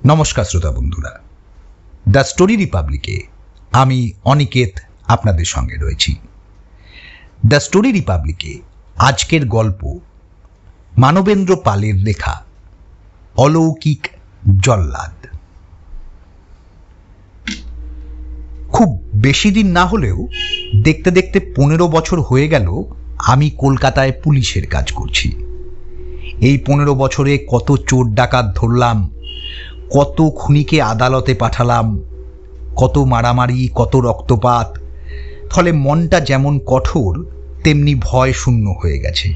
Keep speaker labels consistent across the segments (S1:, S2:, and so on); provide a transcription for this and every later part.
S1: নমস্কার শ্রোতা বন্ধুরা, দ্য স্টোরি রিপাবলিকে আমি অনিকেত আপনাদের সঙ্গে রয়েছি। দ্য স্টোরি রিপাবলিকে আজকের গল্প মানবেন্দ্র পালের লেখা অলৌকিক জল্লাদ। খুব বেশি দিন না হলেও দেখতে দেখতে 15 বছর হয়ে গেল আমি কলকাতায় পুলিশের কাজ করছি। এই 15 বছরে কত চোর ডাকাত ধরলাম, কত খুনিকে আদালতে পাঠালাম, কত মারামারি, কত রক্তপাত। ফলে মনটা যেমন কঠোর তেমনি ভয় শূন্য হয়ে গেছে।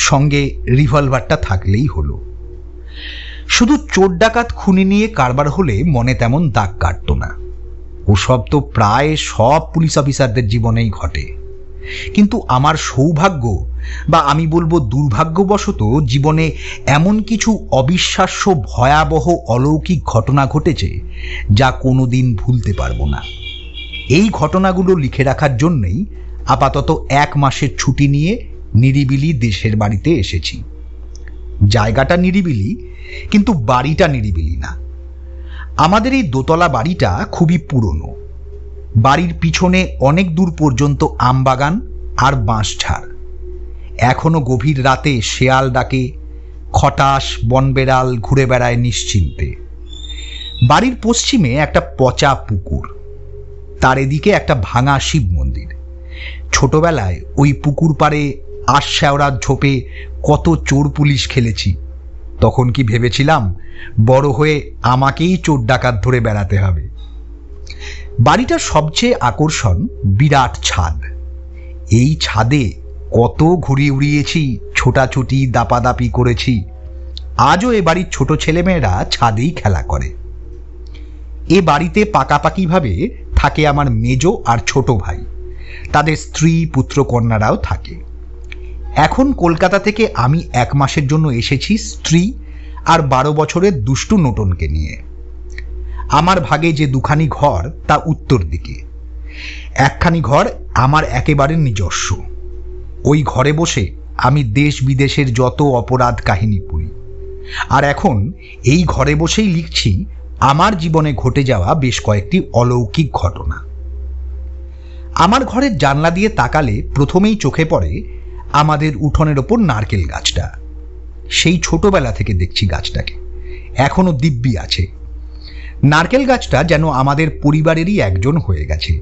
S1: সঙ্গে রিভলভারটা থাকলেই হলো। শুধু চোর ডাকাত খুনি নিয়ে কারবার হলে মনে তেমন দাগ কাটত না। ওসব তো প্রায় সব পুলিশ অফিসারদের জীবনেই ঘটে। কিন্তু আমার সৌভাগ্য বা আমি বলবো দুর্ভাগ্যবশত জীবনে এমন কিছু অবিশ্বাস্য ভয়াবহ অলৌকিক ঘটনা ঘটেছে যা কোনোদিন ভুলতে পারবো না। এই ঘটনাগুলো লিখে রাখার জন্যই আপাতত 1 মাসের ছুটি নিয়ে নিরিবিলি দেশের বাড়িতে এসেছি। জায়গাটা নিরিবিলি, কিন্তু বাড়িটা নিরিবিলি না। আমাদের এই দোতলা বাড়িটা খুবই পুরনো। বাড়ির পিছনে অনেক দূর পর্যন্ত আমবাগান আর বাঁশঝাড়। এখনো গভীর রাতে শেয়াল ডাকে, খটাস বনবেড়াল ঘুরে বেড়ায় নিশ্চিন্তে। বাড়ির পশ্চিমে একটা পচা পুকুর, তার এদিকে একটা ভাঙা শিব মন্দির। ছোটবেলায় ওই পুকুর পাড়ে আশশ্যাওড়ার ঝোপে কত চোর পুলিশ খেলেছি। তখন কি ভেবেছিলাম বড় হয়ে আমাকেই চোর ডাকাত ধরে বেড়াতে হবে। বাড়িটার সবচেয়ে আকর্ষণ বিরাট ছাদ। এই ছাদে কত ঘুরি উড়িয়েছি, ছোটাছুটি দাপাদাপি করেছি। আজও এ বাড়ির ছোট ছেলেমেয়েরা ছাদেই খেলা করে। এ বাড়িতে পাকাপাকিভাবে থাকে আমার মেজ আর ছোট ভাই, তাদের স্ত্রী পুত্রকন্যারাও থাকে। এখন কলকাতা থেকে আমি 1 মাসের জন্য এসেছি স্ত্রী আর 12 বছরের দুষ্টু নোটনকে নিয়ে। আমার ভাগে যে 2খানি ঘর তা উত্তর দিকে। 1খানি ঘর আমার একেবারে নিজস্ব। ওই ঘরে বসে আমি দেশ বিদেশের যত অপরাধ কাহিনী পড়ি। আর এখন এই ঘরে বসেই লিখছি আমার জীবনে ঘটে যাওয়া বেশ কয়েকটি অলৌকিক ঘটনা। আমার ঘরের জানলা দিয়ে তাকালে প্রথমেই চোখে পড়ে আমাদের উঠোনের ওপর নারকেল গাছটা। সেই ছোটবেলা থেকে দেখছি গাছটাকে, এখনো দিব্যি আছে। নারকেল গাছটা যেন আমাদের পরিবারেরই একজন হয়ে গেছে।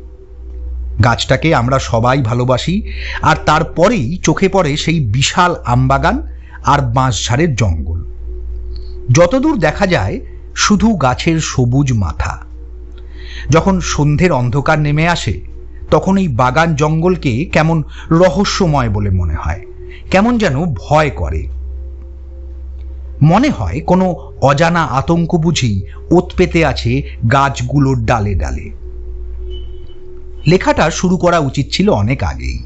S1: গাছটাকে আমরা সবাই ভালোবাসি। আর তারপরেই চোখে পড়ে সেই বিশাল আমবাগান আর বাঁশঝাড়ের জঙ্গল। যতদূর দেখা যায় শুধু গাছের সবুজ মাথা। যখন সন্ধ্যের অন্ধকার নেমে আসে তখন এই বাগান জঙ্গলকে কেমন রহস্যময় বলে মনে হয়, কেমন যেন ভয় করে। মনে হয় কোনো অজানা আতঙ্ক বুঝি ওত পেতে আছে গাছগুলোর ডালে ডালে। লেখাটা শুরু করা উচিত ছিল অনেক আগেই,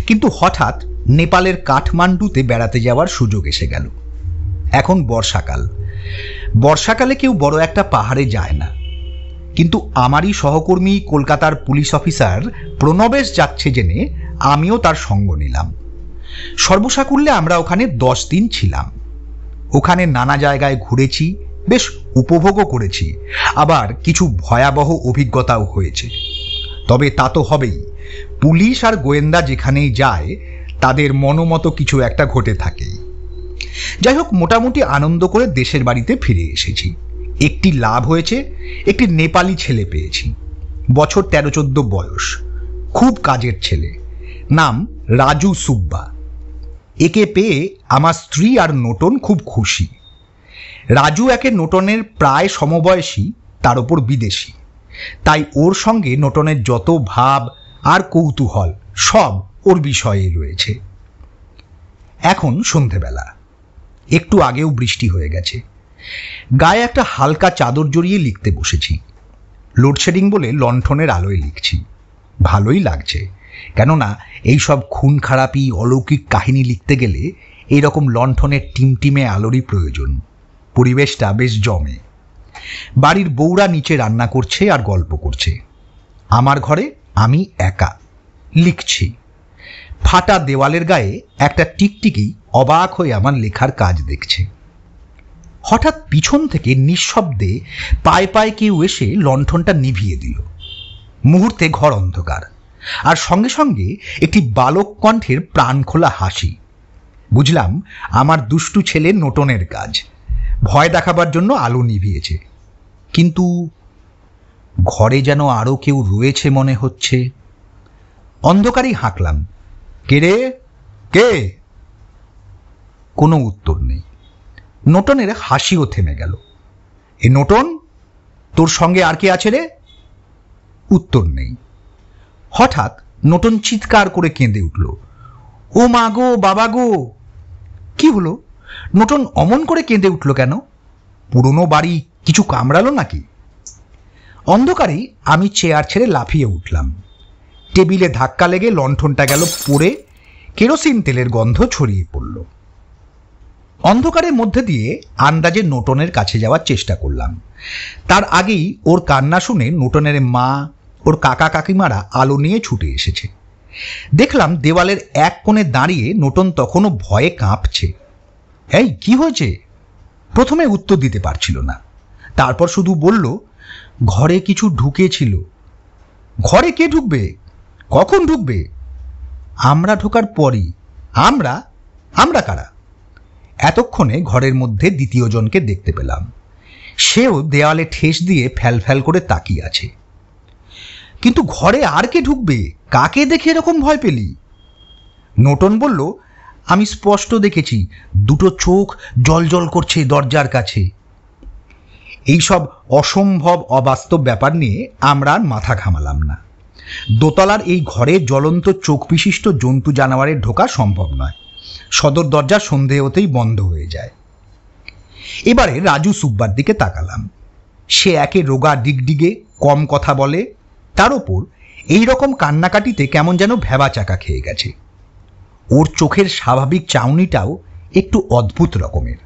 S1: কিন্তু হঠাৎ নেপালের কাঠমান্ডুতে বেড়াতে যাওয়ার সুযোগ এসে গেল। এখন বর্ষাকাল। বর্ষাকালে কেউ বড় একটা পাহাড়ে যায় না, কিন্তু আমারই সহকর্মী কলকাতার পুলিশ অফিসার প্রণবেশ যাচ্ছে জেনে আমিও তার সঙ্গ নিলাম। সর্বসাকুল্যে আমরা ওখানে 10 দিন ছিলাম। ওখানে নানা জায়গায় ঘুরেছি, বেশ উপভোগও করেছি, আবার কিছু ভয়াবহ অভিজ্ঞতাও হয়েছে। তবে তা তো হবেই, পুলিশ আর গোয়েন্দা যেখানেই যায় তাদের মনোমতো কিছু একটা ঘটে থাকেই। যাই হোক, মোটামুটি আনন্দ করে দেশের বাড়িতে ফিরে এসেছি। একটি লাভ হয়েছে, একটি নেপালি ছেলে পেয়েছি। বছর 13-14 বয়স, খুব কাজের ছেলে, নাম রাজু সুব্বা। একে পেয়ে আমার স্ত্রী আর নোটন খুব খুশি। রাজু একে নোটনের প্রায় সমবয়সী, তার ওপর বিদেশি, তাই ওর সঙ্গে নোটনের যত ভাব আর কৌতূহল সব ওর বিষয়ে রয়েছে। এখন সন্ধেবেলা, একটু আগেও বৃষ্টি হয়ে গেছে। গায়ে একটা হালকা চাদর জড়িয়ে লিখতে বসেছি। লোডশেডিং বলে লণ্ঠনের আলোয় লিখছি। ভালোই লাগছে, কেননা এইসব খুন খারাপি অলৌকিক কাহিনী লিখতে গেলে এইরকম লণ্ঠনের টিমটিমে আলোরই প্রয়োজন। পরিবেশটা বেশ জমে। বাড়ির বউরা নিচে রান্না করছে আর গল্প করছে। আমার ঘরে আমি একা লিখছি। ফাটা দেওয়ালের গায়ে একটা টিকটিকি অবাক হয়ে আমার লেখার কাজ দেখছে। হঠাৎ পিছন থেকে নিঃশব্দে পায়ে পায়ে কেউ এসে লণ্ঠনটা নিভিয়ে দিল। মুহূর্তে ঘর অন্ধকার, আর সঙ্গে সঙ্গে একটি বালক কণ্ঠের প্রাণ খোলা হাসি। বুঝলাম আমার দুষ্টু ছেলে নোটনের কাজ। ভয় দেখাবার জন্য আলো নিভিয়েছে, কিন্তু ঘরে যেন আরো কেউ রয়েছে মনে হচ্ছে। অন্ধকারেই হাঁকলাম, কে রে, কে? কোনো উত্তর নেই। নোটনের হাসিও থেমে গেল। এ নোটন, তোর সঙ্গে আর কে আছে রে? উত্তর নেই। হঠাৎ নোটন চিৎকার করে কেঁদে উঠল, ও মা গো, বাবা গো! কি হলো? নোটন অমন করে কেঁদে উঠল কেন? পুরনো বাড়ি কিছু কামড়ালো নাকি? অন্ধকারেই আমি চেয়ার ছেড়ে লাফিয়ে উঠলাম। টেবিলে ধাক্কা লেগে লণ্ঠনটা গেল পড়ে, কেরোসিন তেলের গন্ধ ছড়িয়ে পড়ল। অন্ধকারের মধ্যে দিয়ে আন্দাজে নোটনের কাছে যাওয়ার চেষ্টা করলাম। তার আগেই ওর কান্না শুনে নোটনের মা, ওর কাকা কাকিমারা আলো নিয়ে ছুটে এসেছে। দেখলাম দেওয়ালের এক কোণে দাঁড়িয়ে নোটন তখনও ভয়ে কাঁপছে। এই কি হয়েছে? প্রথমে উত্তর দিতে পারছিল না, তারপর শুধু বলল, ঘরে কিছু ঢুকেছিল। ঘরে কে ঢুকবে? কখন ঢুকবে? আমরা ঢোকার পরই। আমরা? আমরা কারা? এতক্ষণে ঘরের মধ্যে দ্বিতীয় জনকে দেখতে পেলাম। সেও দেওয়ালে ঠেস দিয়ে ফ্যাল ফ্যাল করে তাকিয়ে আছে। কিন্তু ঘরে আর কে ঢুকবে? কাকে দেখে এরকম ভয় পেলি? নোটন বলল, আমি স্পষ্ট দেখেছি, দুটো চোখ জল করছে দরজার কাছে। এইসব অসম্ভব অবাস্তব ব্যাপার নিয়ে আমরা আর মাথা ঘামালাম না। দোতলার এই ঘরে জ্বলন্ত চোখ বিশিষ্ট জন্তু জানোয়ারের ঢোকা সম্ভব নয়। সদর দরজা সন্ধে হতেই বন্ধ হয়ে যায়। এবারে রাজু সুব্বার দিকে তাকালাম। সে একে রোগা ডিগডিগে, কম কথা বলে, তার ওপর এই রকম কান্নাকাটিতে কেমন যেন ভেবা চাকা খেয়ে গেছে। ওর চোখের স্বাভাবিক চাউনিটাও একটু অদ্ভুত রকমের।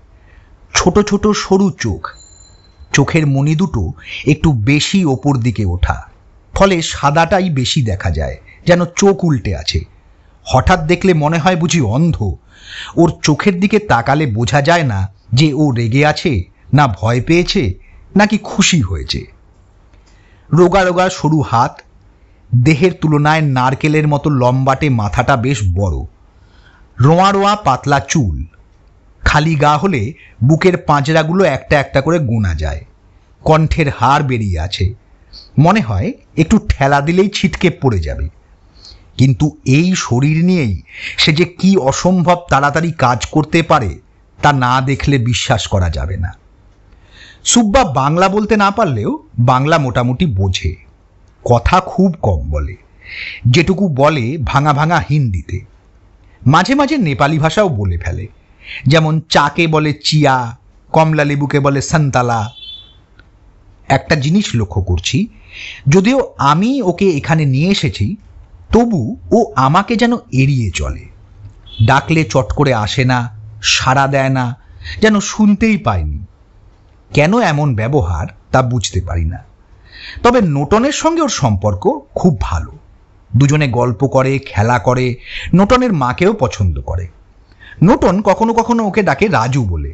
S1: ছোট ছোট সরু চোখ, চোখের মণি দুটো একটু বেশি ওপর দিকে ওঠা, ফলে সাদাটাই বেশি দেখা যায়, যেন চোখ উল্টে আছে। হঠাৎ দেখলে মনে হয় বুঝি অন্ধ। ওর চোখের দিকে তাকালে বোঝা যায় না যে ও রেগে আছে, না ভয় পেয়েছে, নাকি খুশি হয়েছে। রোগা রোগা সরু হাত, দেহের তুলনায় নারকেলের মতো লম্বাটে মাথাটা বেশ বড়, রোঁয়া রোঁয়া পাতলা চুল, খালি গা হলে বুকের পাঁজরাগুলো একটা একটা করে গোনা যায়। কণ্ঠের হাড় বেরিয়ে আছে, মনে হয় একটু ঠেলা দিলেই ছিটকে পড়ে যাবে। কিন্তু এই শরীর নিয়েই সে যে কি অসম্ভব তাড়াতাড়ি কাজ করতে পারে তা না দেখলে বিশ্বাস করা যাবে না। সুব্বা বাংলা বলতে না পারলেও বাংলা মোটামুটি বোঝে। কথা খুব কম বলে, যেটুকু বলে ভাঙা ভাঙা হিন্দিতে। মাঝে মাঝে নেপালি ভাষাও বলে ফেলে, যেমন চাকে বলে চিয়া, কমলা লেবুকে বলে সন্তালা। একটা জিনিস লক্ষ্য করছি, যদিও আমি ওকে এখানে নিয়ে এসেছি, তবু ও আমাকে যেন এড়িয়ে চলে। ডাকলে চট করে আসে না, সাড়া দেয় না, যেন শুনতেই পায়নি। কেন এমন ব্যবহার তা বুঝতে পারি না। তবে নোটনের সঙ্গে ওর সম্পর্ক খুব ভালো। দুজনে গল্প করে, খেলা করে, নোটনের মাকেও পছন্দ করে। নোটন কখনো কখনো ওকে ডাকে রাজু বলে,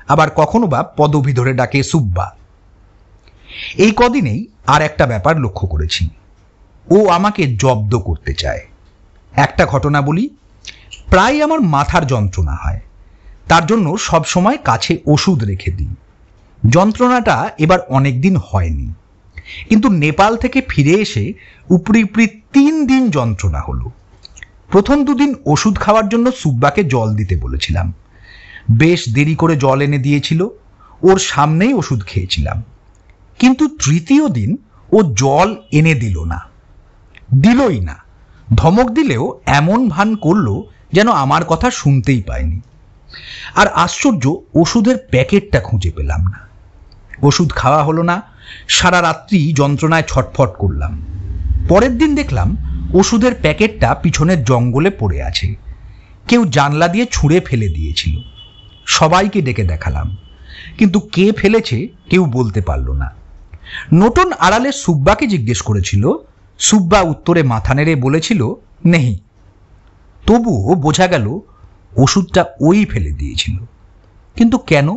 S1: আবার কখনো বা পদবি ধরে ডাকে সুব্বা। এই কদিনেই আর একটা ব্যাপার লক্ষ্য করেছি, ও আমাকে জব্দ করতে চায়। একটা ঘটনা বলি, প্রায় আমার মাথার যন্ত্রণা হয়, তার জন্য সব সময় কাছে ওষুধ রেখে দিই। যন্ত্রণাটা এবার অনেক দিন হয়নি, কিন্তু নেপাল থেকে ফিরে এসে উপরি উপরি 3 দিন যন্ত্রণা হলো। প্রথম 2 দিন ওষুধ খাওয়ার জন্য সুব্বাকে জল দিতে বলেছিলাম। বেশ দেরি করে জল এনে দিয়েছিল, ওর সামনেই ওষুধ খেয়েছিলাম। কিন্তু তৃতীয় দিন ও জল এনে দিলই না। ধমক দিলেও এমন ভান করলো যেন আমার কথা শুনতেই পায়নি। আর আশ্চর্য, ওষুধের প্যাকেটটা খুঁজে পেলাম না। ওষুধ খাওয়া হলো না, সারা রাত্রি যন্ত্রণায় ছটফট করলাম। পরের দিন দেখলাম ওষুধের প্যাকেটটা পিছনের জঙ্গলে পড়ে আছে। কেউ জানলা দিয়ে ছুঁড়ে ফেলে দিয়েছিল। সবাইকে ডেকে দেখালাম, কিন্তু কে ফেলেছে কেউ বলতে পারল না। নোটন আড়ালে সুব্বাকে জিজ্ঞেস করেছিল, সুব্বা উত্তরে মাথা নেড়ে বলেছিল নেহি। তবুও বোঝা গেল ওষুধটা ওই ফেলে দিয়েছিল। কিন্তু কেন?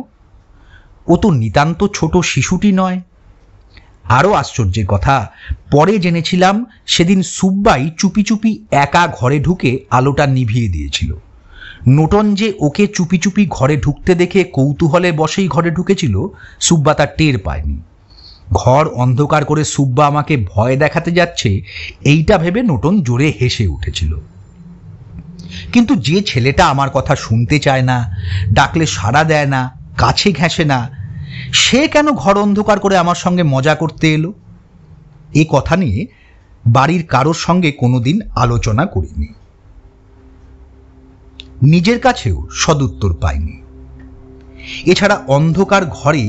S1: ও তো নিতান্ত ছোট শিশুটি নয়। আরও আশ্চর্যের কথা, পরে জেনেছিলাম সেদিন সুব্বাই চুপি চুপি একা ঘরে ঢুকে আলোটা নিভিয়ে দিয়েছিল। নোটন যে ওকে চুপি চুপি ঘরে ঢুকতে দেখে কৌতূহলে বসেই ঘরে ঢুকেছিল, সুব্বা তা টের পায়নি। ঘর অন্ধকার করে সুব্বা আমাকে ভয় দেখাতে যাচ্ছে এইটা ভেবে নোটন জোরে হেসে উঠেছিল। কিন্তু যে ছেলেটা আমার কথা শুনতে চায় না, ডাকলে সাড়া দেয় না, কাছে ঘেঁষে না, সে কেন ঘর অন্ধকার করে আমার সঙ্গে মজা করতে এলো? এ কথা নিয়ে বাড়ির কারোর সঙ্গে কোনোদিন আলোচনা করিনি, নিজের কাছেও সদুত্তর পাইনি। এছাড়া অন্ধকার ঘরে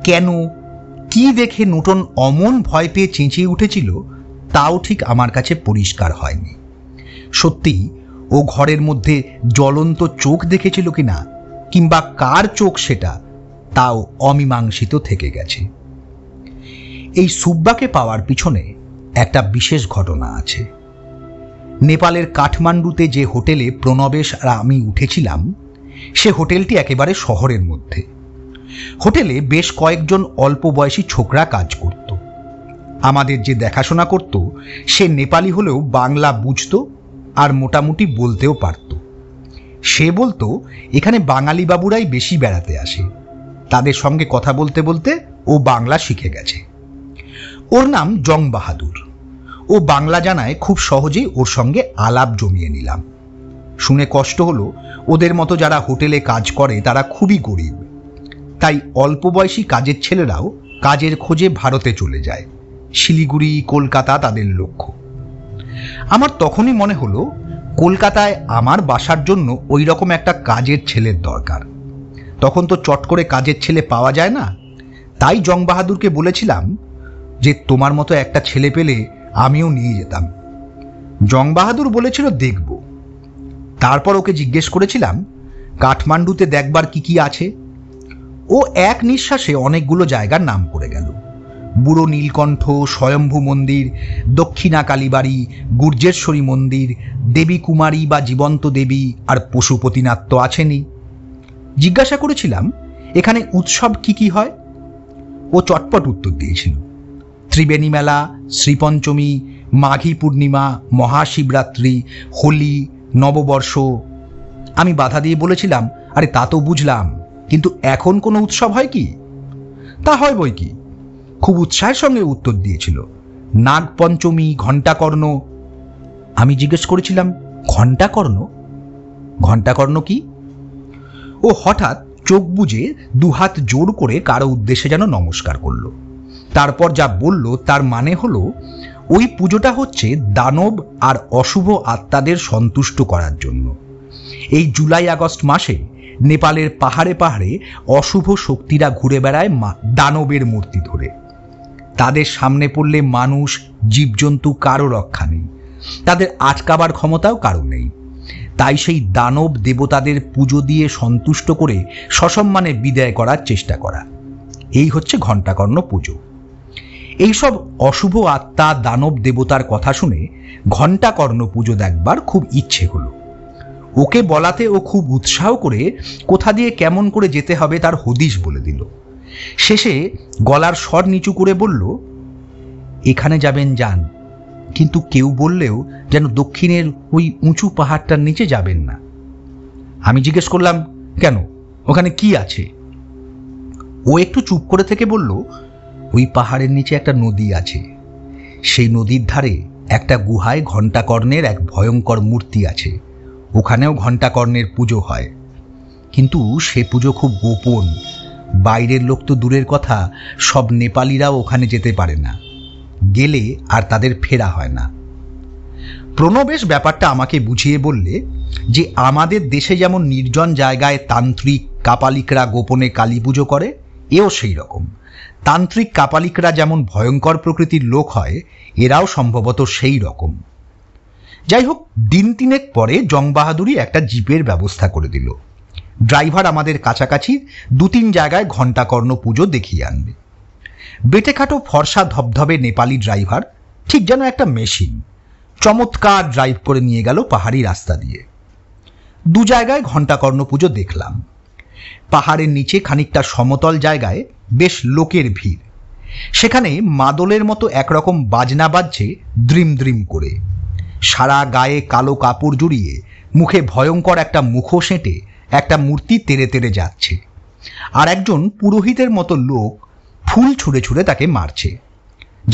S1: কেন, কি দেখে নোটন অমন ভয় পেয়ে চেঁচিয়ে উঠেছিল তাও ঠিক আমার কাছে পরিষ্কার হয়নি। সত্যি ও ঘরের মধ্যে জ্বলন্ত চোখ দেখেছিল কিনা, কিংবা কার চোখ সেটা, তাও অমীমাংসিত থেকে গেছে। এই সুব্বাকে পাওয়ার পিছনে একটা বিশেষ ঘটনা আছে। নেপালের কাঠমান্ডুতে যে হোটেলে প্রণবেশ আর আমি উঠেছিলাম, সে হোটেলটি একেবারে শহরের মধ্যে। হোটেলে বেশ কয়েকজন অল্প বয়সী ছোকরা কাজ করত। আমাদের যে দেখাশোনা করত সে নেপালি হলেও বাংলা বুঝত আর মোটামুটি বলতেও পারত। সে বলতো এখানে বাঙালি বাবুরাই বেশি বেড়াতে আসে, তাদের সঙ্গে কথা বলতে বলতে ও বাংলা শিখে গেছে। ওর নাম জং বাহাদুর। ও বাংলা জানায় খুব সহজেই ওর সঙ্গে আলাপ জমিয়ে নিলাম। শুনে কষ্ট হলো, ওদের মতো যারা হোটেলে কাজ করে তারা খুবই গরিব, তাই অল্প বয়সী কাজের ছেলেরাও কাজের খোঁজে ভারতে চলে যায়। শিলিগুড়ি, কলকাতা তাদের লক্ষ্য। আমার তখনই মনে হলো কলকাতায় আমার বাসার জন্য ওই রকম একটা কাজের ছেলের দরকার। তখন তো চট করে কাজের ছেলে পাওয়া যায় না। তাই জং বাহাদুরকে বলেছিলাম যে তোমার মতো একটা ছেলে পেলে আমিও নিয়ে যেতাম। জং বাহাদুর বলেছিল দেখব। তারপর ওকে জিজ্ঞেস করেছিলাম কাঠমান্ডুতে দেখবার কি কি আছে। ও এক নিঃশ্বাসে অনেকগুলো জায়গার নাম করে গেল। বুড়ো নীলকণ্ঠ, স্বয়ম্ভু মন্দির, দক্ষিণা কালীবাড়ি, গুর্জেশ্বরী মন্দির, দেবী কুমারী বা জীবন্ত দেবী, আর পশুপতিনাথ তো আছেনই। জিজ্ঞাসা করেছিলাম এখানে উৎসব কি কি হয়। ও চটপট উত্তর দিয়েছিল ত্রিবেণী মেলা, শ্রীপঞ্চমী, মাঘী পূর্ণিমা, মহাশিবরাত্রি, হোলি, নববর্ষ। আমি বাধা দিয়ে বলেছিলাম আরে তা তো বুঝলাম, কিন্তু এখন কোনো উৎসব হয় কি? তা হয় বই কি, খুব উৎসাহের সঙ্গে উত্তর দিয়েছিল নাগপঞ্চমী, ঘণ্টাকর্ণ। আমি জিজ্ঞেস করেছিলাম ঘণ্টাকর্ণ? ঘণ্টাকর্ণ কি? ও হঠাৎ চোখ বুজে দুহাত জোর করে কারো উদ্দেশ্যে যেন নমস্কার করল। তারপর যা বলল তার মানে হলো ওই পুজোটা হচ্ছে দানব আর অশুভ আত্মাদের সন্তুষ্ট করার জন্য। এই জুলাই আগস্ট মাসে নেপালের পাহাড়ে পাহাড়ে অশুভ শক্তিরা ঘুরে বেড়ায় দানবের মূর্তি ধরে। তাদের সামনে পড়লে মানুষ, জীবজন্তু কারো রক্ষা নেই, তাদের আটকাবার ক্ষমতাও কারো নেই। তাই সেই দানব দেবতাদের পুজো দিয়ে সন্তুষ্ট করে সসম্মানে বিদায় করার চেষ্টা করা, এই হচ্ছে ঘণ্টাকর্ণ পুজো। এইসব অশুভ আত্মা, দানব দেবতার কথা শুনে ঘণ্টাকর্ণ পুজো দেখবার খুব ইচ্ছে হলো। ওকে বলাতে ও খুব উৎসাহ করে কোথা দিয়ে কেমন করে যেতে হবে তার হদিশ বলে দিল। শেষে গলার স্বর নিচু করে বলল এখানে যাবেন যান, কিন্তু কেউ বললেও যেন দক্ষিণের ওই উঁচু পাহাড়টার নিচে যাবেন না। আমি জিজ্ঞেস করলাম কেন, ওখানে কি আছে? ও একটু চুপ করে থেকে বলল ওই পাহাড়ের নিচে একটা নদী আছে, সেই নদীর ধারে একটা গুহায় ঘণ্টাকর্ণের এক ভয়ঙ্কর মূর্তি আছে, ওখানেও ঘণ্টাকর্ণের পুজো হয়। কিন্তু সে পুজো খুব গোপন, বাইরের লোক তো দূরের কথা, সব নেপালিরাও ওখানে যেতে পারে না, গেলে আর তাদের ফেরা হয় না। প্রণবেশ ব্যাপারটা আমাকে বুঝিয়ে বললে যে আমাদের দেশে যেমন নির্জন জায়গায় তান্ত্রিক কাপালিকরা গোপনে কালী পুজো করে, এও সেই রকম। তান্ত্রিক কাপালিকরা যেমন ভয়ঙ্কর প্রকৃতির লোক হয়, এরাও সম্ভবত সেই রকম। যাই হোক, দিন তিনেক পরে জং বাহাদুরই একটা জিপের ব্যবস্থা করে দিল। ড্রাইভার আমাদের কাছাকাছি 2-3 জায়গায় ঘণ্টাকর্ণ পুজো দেখিয়ে আনবে। বেটেখাটো ফর্সা ধবধবে নেপালি ড্রাইভার, ঠিক যেন একটা মেশিন, চমৎকার ড্রাইভ করে নিয়ে গেল পাহাড়ি রাস্তা দিয়ে। 2 জায়গায় ঘণ্টাকর্ণ পুজো দেখলাম। পাহাড়ের নিচে খানিকটা সমতল জায়গায় বেশ লোকের ভিড়। সেখানে মাদলের মতো একরকম বাজনা বাজছে দ্রিম দ্রিম করে। সারা গায়ে কালো কাপড় জড়িয়ে মুখে ভয়ঙ্কর একটা মুখোশ এঁটে একটা মূর্তি তেড়ে তেড়ে যাচ্ছে, আর একজন পুরোহিতের মতো লোক ফুল ছুঁড়ে ছুঁড়ে তাকে মারছে।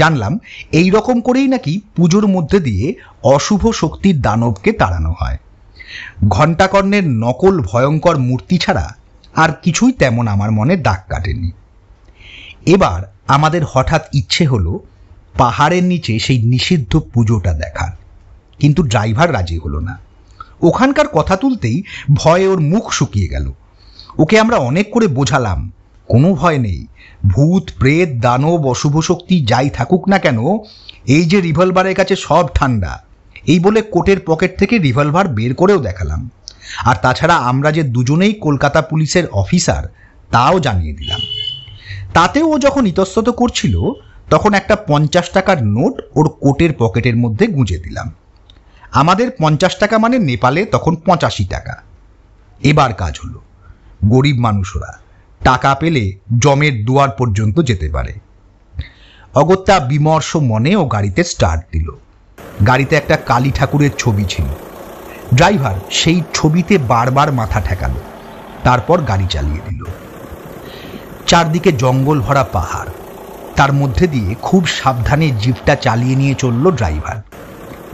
S1: জানলাম এই রকম করেই নাকি পুজোর মধ্যে দিয়ে অশুভ শক্তির দানবকে তাড়ানো হয়। ঘণ্টাকর্ণের নকল ভয়ঙ্কর মূর্তি ছাড়া আর কিছুই তেমন আমার মনে দাগ কাটেনি। এবার আমাদের হঠাৎ ইচ্ছে হলো পাহাড়ের নিচে সেই নিষিদ্ধ পুজোটা দেখার, কিন্তু ড্রাইভার রাজি হলো না। ওখানকার কথা তুলতেই ভয়ে ওর মুখ শুকিয়ে গেল। ওকে আমরা অনেক করে বোঝালাম, কোনো ভয় নেই, ভূত প্রেত দানব অশুভ শক্তি যাই থাকুক না কেন, এই যে রিভলভারের কাছে সব ঠান্ডা। এই বলে কোটের পকেট থেকে রিভলভার বের করেও দেখালাম। আর তাছাড়া আমরা যে দুজনেই কলকাতা পুলিশের অফিসার তাও জানিয়ে দিলাম। তাতেও ও যখন ইতস্তত করছিল তখন একটা 50 টাকার নোট ওর কোটের পকেটের মধ্যে গুঁজে দিলাম। আমাদের 50 টাকা মানে নেপালে তখন 85 টাকা। এবার কাজ হলো। গরিব মানুষরা টাকা পেলে জমের দুয়ার পর্যন্ত যেতে পারে। অগত্যা বিমর্ষ মনে ও গাড়িতে স্টার্ট দিল। গাড়িতে একটা কালী ঠাকুরের ছবি ছিল। ড্রাইভার সেই ছবিতে বারবার মাথা ঠেকালো, তারপর গাড়ি চালিয়ে দিল। চারদিকে জঙ্গল ভরা পাহাড়, তার মধ্যে দিয়ে খুব সাবধানে জিপটা চালিয়ে নিয়ে চলল ড্রাইভার।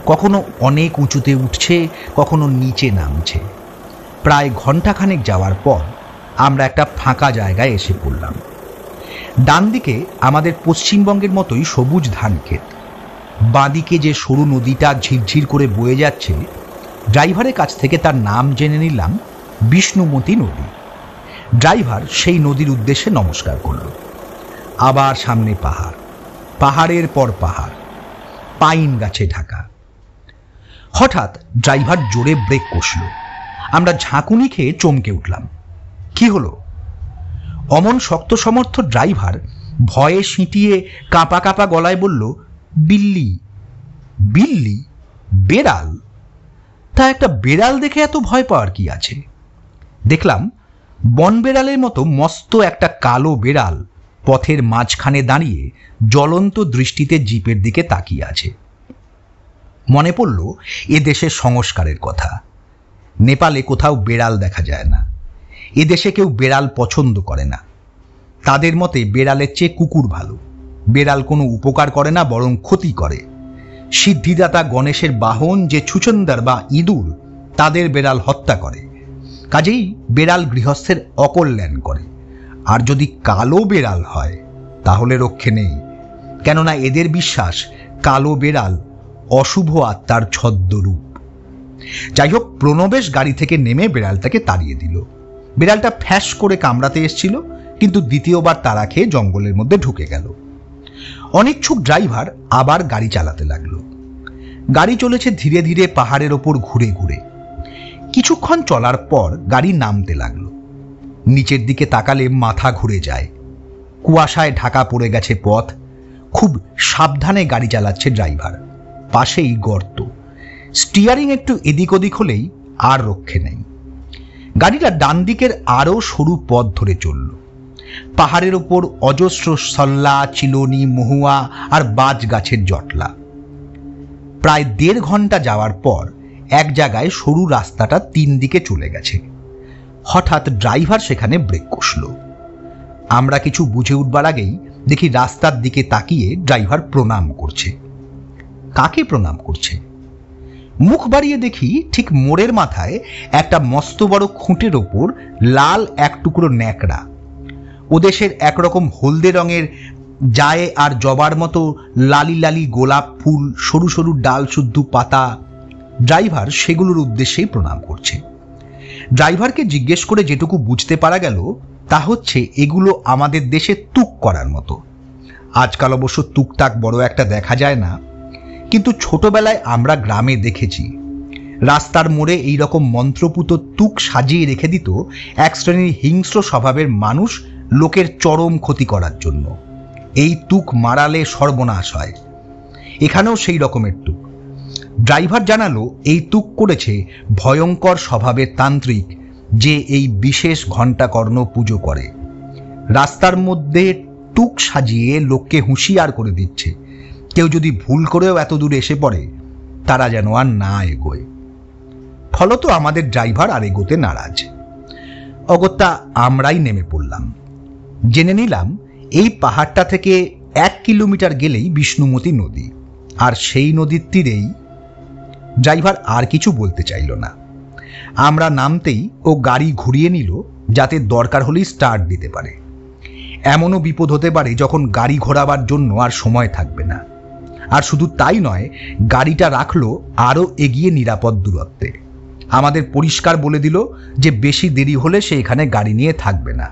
S1: কখনো অনেক উঁচুতে উঠছে, কখনো নিচে নামছে। প্রায় ঘণ্টাখানেক যাওয়ার পর আমরা একটা ফাঁকা জায়গায় এসে পড়লাম। ডান দিকে আমাদের পশ্চিমবঙ্গের মতোই সবুজ ধান ক্ষেত, বাঁদিকে যে সরু নদীটা ঝিরঝির করে বয়ে যাচ্ছে, ড্রাইভারের কাছ থেকে তার নাম জেনে নিলাম বিষ্ণুমতী নদী। ড্রাইভার সেই নদীর উদ্দেশ্যে নমস্কার করল। আবার সামনে পাহাড়, পাহাড়ের পর পাহাড়, পাইন গাছে ঢাকা। হঠাৎ ড্রাইভার জোরে ব্রেক কষল। আমরা ঝাঁকুনি খেয়ে চমকে উঠলাম। কি হলো? অমন শক্ত সমর্থ ড্রাইভার ভয়ে সিঁটিয়ে কাঁপা কাঁপা গলায় বলল, বিল্লি। বিল্লি? বেড়াল? তা একটা বেড়াল দেখে এত ভয় পাওয়ার কি আছে? দেখলাম বন বেড়ালের মতো মস্ত একটা কালো বেড়াল পথের মাঝখানে দাঁড়িয়ে জ্বলন্ত দৃষ্টিতে জিপের দিকে তাকিয়ে আছে। মনে পড়ল এ দেশের সংস্কারের কথা। নেপালে কোথাও বেড়াল দেখা যায় না। এদেশে কেউ বেড়াল পছন্দ করে না। তাদের মতে বেড়ালের চেয়ে কুকুর ভালো। বেড়াল কোনো উপকার করে না, বরং ক্ষতি করে। সিদ্ধিদাতা গণেশের বাহন যে ছুচন্দর বা ইঁদুর, তাদের বেড়াল হত্যা করে। কাজেই বেড়াল গৃহস্থের অকল্যাণ করে। আর যদি কালো বেড়াল হয় তাহলে রক্ষে নেই, কেননা এদের বিশ্বাস কালো বেড়াল অশুভ আত্মার ছদ্মরূপ। যাই হোক, প্রণবেশ গাড়ি থেকে নেমে বেড়ালটাকে তাড়িয়ে দিল। বেড়ালটা ফ্যাঁস করে কামড়াতে এসছিল, কিন্তু দ্বিতীয়বার তাড়া খেয়ে জঙ্গলের মধ্যে ঢুকে গেল। অনিচ্ছুক ড্রাইভার আবার গাড়ি চালাতে লাগলো। গাড়ি চলেছে ধীরে ধীরে পাহাড়ের ওপর ঘুরে ঘুরে। কিছুক্ষণ চলার পর গাড়ি নামতে লাগলো। নিচের দিকে তাকালে মাথা ঘুরে যায়। কুয়াশায় ঢাকা পড়ে গেছে পথ। খুব সাবধানে গাড়ি চালাচ্ছে ড্রাইভার। পাশেই গর্ত। স্টিয়ারিং একটু এদিক ওদিক হলেই আর রক্ষে নেই। গাড়িটা ডান দিকের আরও সরু পথ ধরে চলল। পাহাড়ের ওপর অজস্র সল্লা, চিলনি, মহুয়া আর বাজ গাছের জটলা। প্রায় 1.5 ঘন্টা যাওয়ার পর এক জায়গায় সরু রাস্তাটা 3 দিকে চলে গেছে। হঠাৎ ড্রাইভার সেখানে ব্রেক কষল। আমরা কিছু বুঝে উঠবার আগেই দেখি রাস্তার দিকে তাকিয়ে ড্রাইভার প্রণাম করছে। কাকে প্রণাম করছে? মুখ বাড়িয়ে দেখি ঠিক মোড়ের মাথায় একটা মস্ত বড় খুঁটের ওপর লাল এক টুকরো ন্যাকড়া। ওদেশের একরকম হলদে রঙের জায়ে আর জবার মতো লালি লালি গোলাপ ফুল, সরু সরু ডাল শুদ্ধ পাতা। ড্রাইভার সেগুলোর উদ্দেশ্যেই প্রণাম করছে। ড্রাইভারকে জিজ্ঞেস করে যেটুকু বুঝতে পারা গেল তা হচ্ছে এগুলো আমাদের দেশে তুক করার মতো। আজকাল অবশ্য তুকতাক বড় একটা দেখা যায় না, কিন্তু ছোটবেলায় আমরা গ্রামে দেখেছি। রাস্তার মোড়ে এইরকম মন্ত্রপুত তুক সাজিয়ে রেখে দিত এক শ্রেণীর হিংস্র স্বভাবের মানুষ লোকের চরম ক্ষতি করার জন্য। এই তুক মারালে সর্বনাশ হয়। এখানেও সেই রকমের তুক। ড্রাইভার জানালো এই তুক করেছে ভয়ঙ্কর স্বভাবের তান্ত্রিক যে এই বিশেষ ঘণ্টাকর্ণ পুজো করে। রাস্তার মধ্যে টুক সাজিয়ে লোককে হুঁশিয়ার করে দিচ্ছে, কেউ যদি ভুল করেও এত দূর এসে পড়ে তারা যেন আর না এগোয়। ফলত আমাদের ড্রাইভার আর এগোতে নারাজ। অগত্যা আমরাই নেমে পড়লাম। জেনে নিলাম এই পাহাড়টা থেকে 1 কিলোমিটার গেলেই বিষ্ণুমতী নদী, আর সেই নদীর তীরেই। ড্রাইভার আর কিছু বলতে চাইল না। আমরা নামতেই ও গাড়ি ঘুরিয়ে নিল, যাতে দরকার হলেই স্টার্ট দিতে পারে। এমনও বিপদ হতে পারে যখন গাড়ি ঘোরাবার জন্য আর সময় থাকবে না। আর শুধু তাই নয়, গাড়িটা রাখলো আরও এগিয়ে নিরাপদ দূরত্বে। আমাদের পরিষ্কার বলে দিল যে বেশি দেরি হলে সে এখানে গাড়ি নিয়ে থাকবে না,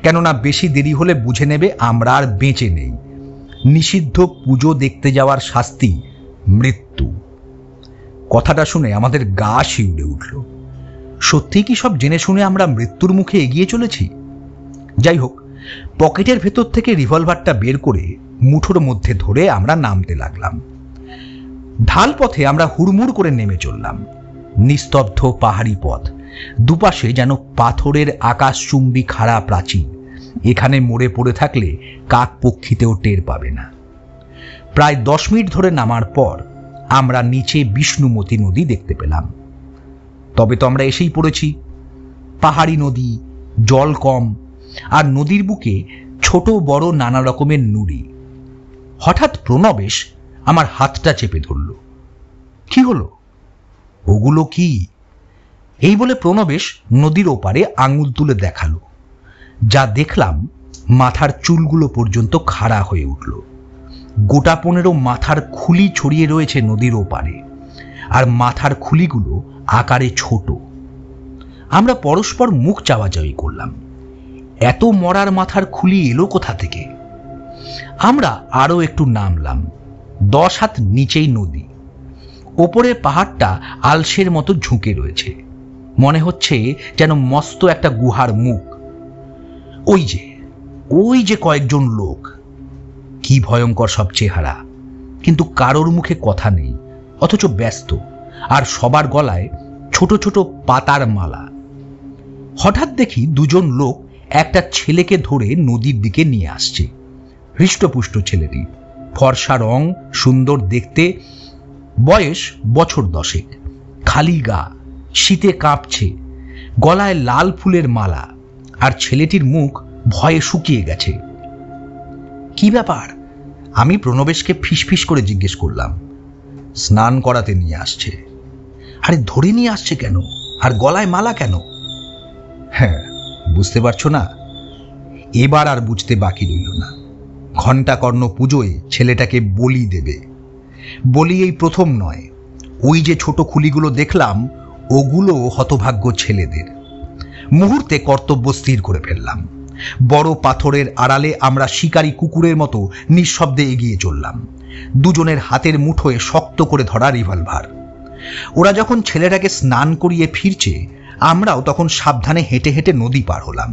S1: কেননা বেশি দেরি হলে বুঝে নেবে আমরা আর বেঁচে নেই। নিষিদ্ধ পুজো দেখতে যাওয়ার শাস্তি মৃত্যু। কথাটা শুনে আমাদের গা শিউরে উঠল। সত্যি কি সব জেনে শুনে আমরা মৃত্যুর মুখে এগিয়ে চলেছি? যাই হোক, পকেটের ভেতর থেকে রিভলভারটা বের করে মুঠোর মধ্যে ধরে আমরা নামতে লাগলাম। ঢাল পথে আমরা হুড়মুড় করে নেমে চললাম। নিস্তব্ধ পাহাড়ি পথ, দুপাশে যেন পাথরের আকাশচুম্বী খাড়া প্রাচীর। এখানে মরে পড়ে থাকলে কাক পক্ষীতেও টের পাবে না। প্রায় 10 মিনিট ধরে নামার পর আমরা নিচে বিষ্ণুমতী নদী দেখতে পেলাম। তবে তো আমরা এসেই পড়েছি। পাহাড়ি নদী, জল কম, আর নদীর বুকে ছোট বড় নানা রকমের নুড়ি। হঠাৎ প্রণবেশ আমার হাতটা চেপে ধরল। কি হলো? ওগুলো কি? এই বলে প্রণবেশ নদীর ওপারে আঙুল তুলে দেখালো। যা দেখলাম, মাথার চুলগুলো পর্যন্ত খাড়া হয়ে উঠল। গোটা 15 মাথার খুলি ছড়িয়ে রয়েছে নদীর ওপারে, আর মাথার খুলিগুলো আকারে ছোট। আমরা পরস্পর মুখ চাওয়াচাওয়ি করলাম। এত মরার মাথার খুলি এলো কোথা থেকে? আমরা আরো একটু নামলাম। 10 হাত নিচেই নদী। ওপরের পাহাড়টা আলসের মতো ঝুঁকে রয়েছে, মনে হচ্ছে যেন মস্ত একটা গুহার মুখ। ওই যে কয়েকজন লোক। কি ভয়ঙ্কর সব চেহারা, কিন্তু কারোর মুখে কথা নেই, অথচ ব্যস্ত, আর সবার গলায় ছোট ছোট পাতার মালা। হঠাৎ দেখি 2জন লোক একটা ছেলেকে ধরে নদীর দিকে নিয়ে আসছে। হৃষ্টপুষ্ট ছেলেটি, ফর্সা রং, সুন্দর দেখতে, বয়স বছর 10, খালি গা, শীতে কাঁপছে, গলায় লাল ফুলের মালা, আর ছেলেটির মুখ ভয়ে শুকিয়ে গেছে। কি ব্যাপার? আমি প্রণবেশকে ফিসফিস করে জিজ্ঞেস করলাম। স্নান করাতে নিয়ে আসছে। আরে ধরে নিয়ে আসছে কেন? আর গলায় মালা কেন? হ্যাঁ, বুঝতে পারছো না? এবার আর বুঝতে বাকি রইল না। ঘণ্টাকর্ণ পুজোয় ছেলেটাকে বলি দেবে। বলি এই প্রথম নয়। ওই যে ছোট খুলিগুলো দেখলাম, ওগুলো হতভাগ্য ছেলেদের। মুহূর্তে কর্তব্য স্থির করে ফেললাম। বড় পাথরের আড়ালে আমরা শিকারী কুকুরের মতো নিঃশব্দে এগিয়ে চললাম। 2জনের হাতের মুঠোয় শক্ত করে ধরা রিভলভার। ওরা যখন ছেলেটাকে স্নান করিয়ে ফিরছে, আমরাও তখন সাবধানে হেঁটে হেঁটে নদী পার হলাম।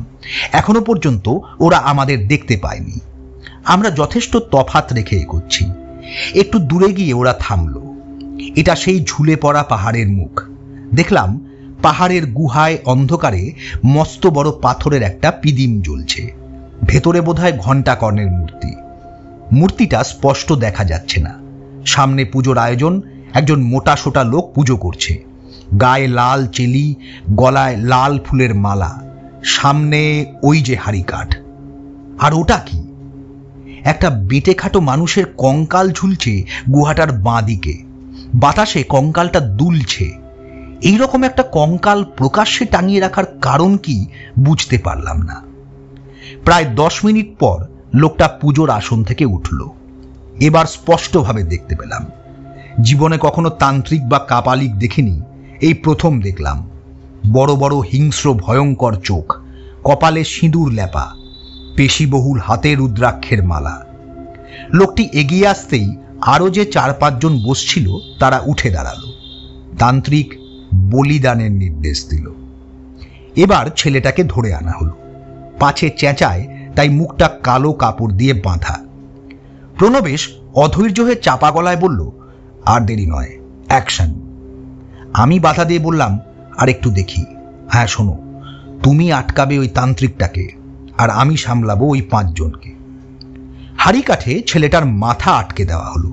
S1: এখনো পর্যন্ত ওরা আমাদের দেখতে পায়নি। আমরা যথেষ্ট তফাৎ রেখে এগোচ্ছি। একটু দূরে গিয়ে ওরা থামল। এটা সেই ঝুলে পড়া পাহাড়ের মুখ। দেখলাম পাহাড়ের গুহায় অন্ধকারে মস্ত বড় পাথরের একটা পিদিম জ্বলছে। ভেতরে বোধহয় ঘণ্টাকর্ণের মূর্তি। মূর্তিটা স্পষ্ট দেখা যাচ্ছে না। সামনে পুজোর আয়োজন। একজন মোটা সোটা লোক পুজো করছে। গায়ে লাল চেলি, গলায় লাল ফুলের মালা, সামনে ওই যে হাড়ি কাঠ। আর ওটা কি? একটা বেটে খাটো মানুষের কঙ্কাল ঝুলছে গুহাটার বাঁ দিকে। বাতাসে কঙ্কালটা দুলছে। এইরকম একটা কঙ্কাল প্রকাশ্যে টাঙিয়ে রাখার কারণ কি বুঝতে পারলাম না। প্রায় 10 মিনিট পর লোকটা পুজোর আসন থেকে উঠল। এবার স্পষ্টভাবে দেখতে পেলাম। জীবনে কখনো তান্ত্রিক বা কাপালিক দেখিনি, এই প্রথম দেখলাম। বড় বড় হিংস্র ভয়ঙ্কর চোখ, কপালে সিঁদুর লেপা, পেশিবহুল হাতে রুদ্রাক্ষের মালা। লোকটি এগিয়ে আসতেই আরো যে 4-5 জন বসছিল তারা উঠে দাঁড়ালো। তান্ত্রিক বলিদানের নির্দেশ দিল। এবার ছেলেটাকে ধরে আনা হলো। পাছে চেঁচায়, তাই মুখটা কালো কাপড় দিয়ে বাঁধা। প্রণবেশ অধৈর্য হয়ে চাপা গলায় বলল, আর দেরি নয়, অ্যাকশন। আমি বাধা দিয়ে বললাম, আর একটু দেখি। হ্যাঁ শোনো, তুমি আটকাবে ওই তান্ত্রিকটাকে, আর আমি সামলাবো ওই 5 জনকে। হাড়ি কাঠে ছেলেটার মাথা আটকে দেওয়া হলো।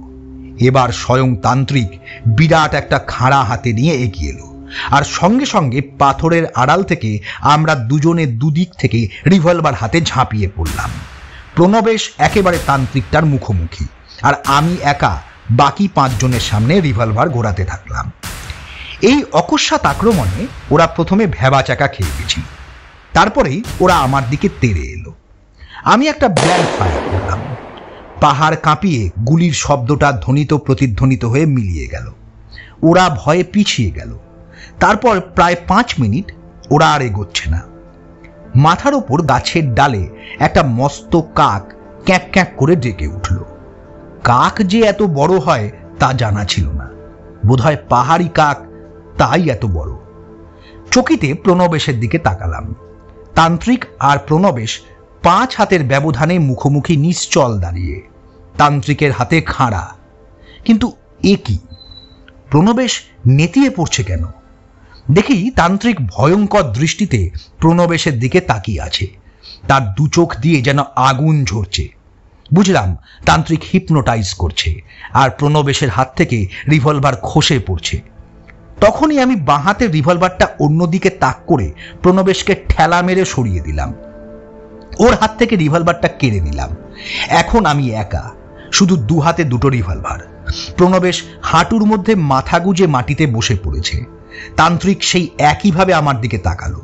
S1: এবার স্বয়ং তান্ত্রিক বিরাট একটা খাঁড়া হাতে নিয়ে এগিয়ে এলো, আর সঙ্গে সঙ্গে পাথরের আড়াল থেকে আমরা দুজনে দুদিক থেকে রিভলভার হাতে ঝাঁপিয়ে পড়লাম। প্রণবেশ একেবারে তান্ত্রিকটার মুখোমুখি, আর আমি একা বাকি 5 জনের সামনে রিভলভার ঘোরাতে থাকলাম। এই অকস্মাৎ আক্রমণে ওরা প্রথমে ভ্যাবাচাকা খেয়ে গেছিল, তারপরেই ওরা আমার দিকে তেড়ে এলো। আমি একটা ব্ল্যাঙ্ক ফায়ার করলাম। পাহাড় কাঁপিয়ে গুলির শব্দটা ধ্বনিত প্রতিধ্বনিত হয়ে মিলিয়ে গেল। ওরা ভয়ে পিছিয়ে গেল। তারপর প্রায় 5 মিনিট ওরা আর এগোচ্ছে না। মাথার ওপর গাছের ডালে একটা মস্ত কাক ক্যাঁক ক্যাঁক করে ডেকে উঠল। কাক যে এত বড় হয় তা জানা ছিল না, বোধহয় পাহাড়ি কাক, তাই এত বড়। চকিতে প্রণবেশের দিকে তাকালাম। তান্ত্রিক আর প্রণবেশ 5 হাতের ব্যবধানে মুখোমুখি নিশ্চল দাঁড়িয়ে, তান্ত্রিকের হাতে খাঁড়া। কিন্তু এ কি? প্রণবেশ নেতিয়ে পড়ছে কেন? দেখি তান্ত্রিক ভয়ঙ্কর দৃষ্টিতে প্রণবেশের দিকে তাকিয়ে আছে। তার 2 চোখ দিয়ে যেন আগুন ঝরছে। বুঝলাম তান্ত্রিক হিপনোটাইজ করছে, আর প্রণবেশের হাত থেকে রিভলভার খসে পড়ছে। তখনই আমি বাঁ হাতের রিভলভারটা অন্যদিকে তাক করে প্রণবেশকে ঠেলা মেরে সরিয়ে দিলাম। ওর হাত থেকে রিভলভারটা কেড়ে নিলাম। এখন আমি একা, শুধু 2 হাতে 2টো রিভলভার। প্রণবেশ হাঁটুর মধ্যে মাথা গুজে মাটিতে বসে পড়েছে। তান্ত্রিক সেই একইভাবে আমার দিকে তাকালো,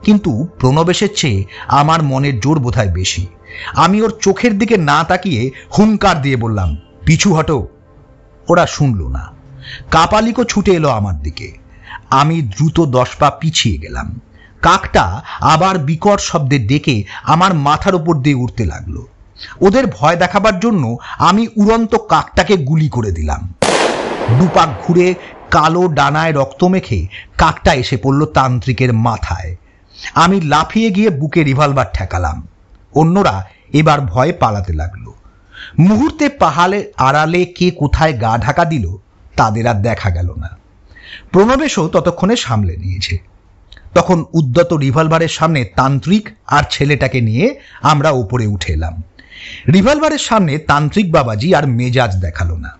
S1: কিন্তু প্রণবেশের চেয়ে আমার মনের জোর বোধহয় বেশি। আমি ওর চোখের দিকে না তাকিয়ে হুঙ্কার দিয়ে বললাম, পিছু হটো। ওরা শুনল না। কাপালিকও ছুটে এলো আমার দিকে। আমি দ্রুত 10 পা পিছিয়ে গেলাম। কাকটা আবার বিকট শব্দে ডেকে আমার মাথার উপর দিয়ে উঠতে লাগলো। ওদের ভয় দেখাবার জন্য আমি উড়ন্ত কাকটাকে গুলি করে দিলাম। 2 পাক ঘুরে কালো ডানায় রক্ত মেখে কাকটা এসে পড়ল তান্ত্রিকের মাথায়। আমি লাফিয়ে গিয়ে বুকে রিভলভার ঠেকালাম। অন্যরা এবার ভয়ে পালাতে লাগলো। মুহূর্তে পাহাড়ের আড়ালে কে কোথায় গা ঢাকা দিল তাদের আর দেখা গেল না। প্রণবেশও ততক্ষণে সামলে নিয়েছে। তখন উদ্যত রিভলভারের সামনে তান্ত্রিক আর ছেলেটাকে নিয়ে আমরা উপরে উঠে এলাম। রিভলভারের সামনে তান্ত্রিক বাবাজি আর মেজাজ দেখালো না।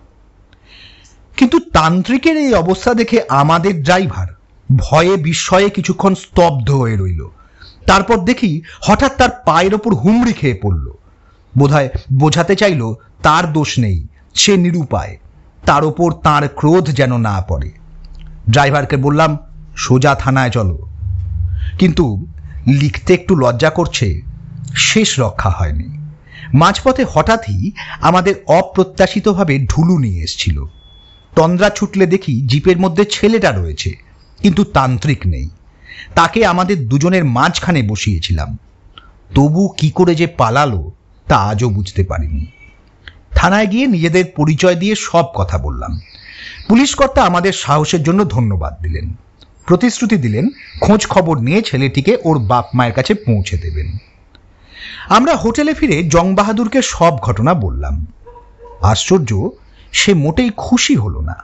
S1: কিন্তু তান্ত্রিকের এই অবস্থা দেখে আমাদের ড্রাইভার ভয়ে বিস্ময়ে কিছুক্ষণ স্তব্ধ হয়ে রইল। তারপর দেখি হঠাৎ তার পায়ের ওপর হুমড়ি খেয়ে পড়ল। বোধহয় বোঝাতে চাইল তার দোষ নেই, সে নিরুপায়, তার ওপর তার ক্রোধ যেন না পড়ে। ড্রাইভারকে বললাম, সোজা থানায় চলো। কিন্তু লিখতে একটু লজ্জা করছে, শেষ রক্ষা হয়নি। মাঝপথে হঠাৎই আমাদের অপ্রত্যাশিতভাবে ঢুলু নিয়ে এসছিল। তন্দ্রা ছুটলে দেখি জিপের মধ্যে ছেলেটা রয়েছে, কিন্তু তান্ত্রিক নেই। তাকে আমাদের দুজনের মাঝখানে বসিয়েছিলাম। তবু কি করে যে পালালো তা আজও বুঝতে পারিনি। থানায় গিয়ে নিজেদের পরিচয় দিয়ে সব কথা বললাম। পুলিশ কর্তা আমাদের সাহসের জন্য ধন্যবাদ দিলেন, প্রতিশ্রুতি দিলেন খোঁজ খবর নিয়ে ছেলেটিকে ওর বাপ মায়ের কাছে পৌঁছে দেবেন। আমরা হোটেলে ফিরে জং বাহাদুরকে সব ঘটনা বললাম। আশ্চর্য, সে মোটেই খুশি হলো না।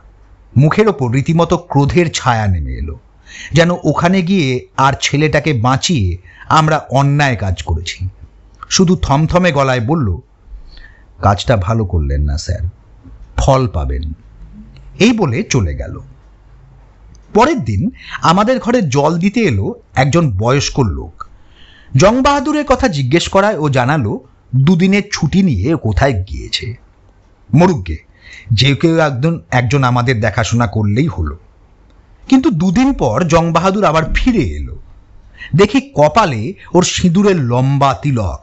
S1: মুখের ওপর রীতিমতো ক্রোধের ছায়া নেমে এলো, যেন ওখানে গিয়ে আর ছেলেটাকে বাঁচিয়ে আমরা অন্যায় কাজ করেছি। শুধু থমথমে গলায় বলল, কাজটা ভালো করলেন না স্যার, ফল পাবেন। এই বলে চলে গেল। পরের দিন আমাদের ঘরে জল দিতে এলো একজন বয়স্ক লোক। জং বাহাদুরের কথা জিজ্ঞেস করায় ও জানালো 2 দিনের ছুটি নিয়ে কোথায় গিয়েছে। মরুগ্গে, যে কেউ একজন আমাদের দেখাশোনা করলেই হলো। কিন্তু 2 দিন পর জং বাহাদুর আবার ফিরে এলো। দেখি কপালে ওর সিঁদুরের লম্বা তিলক।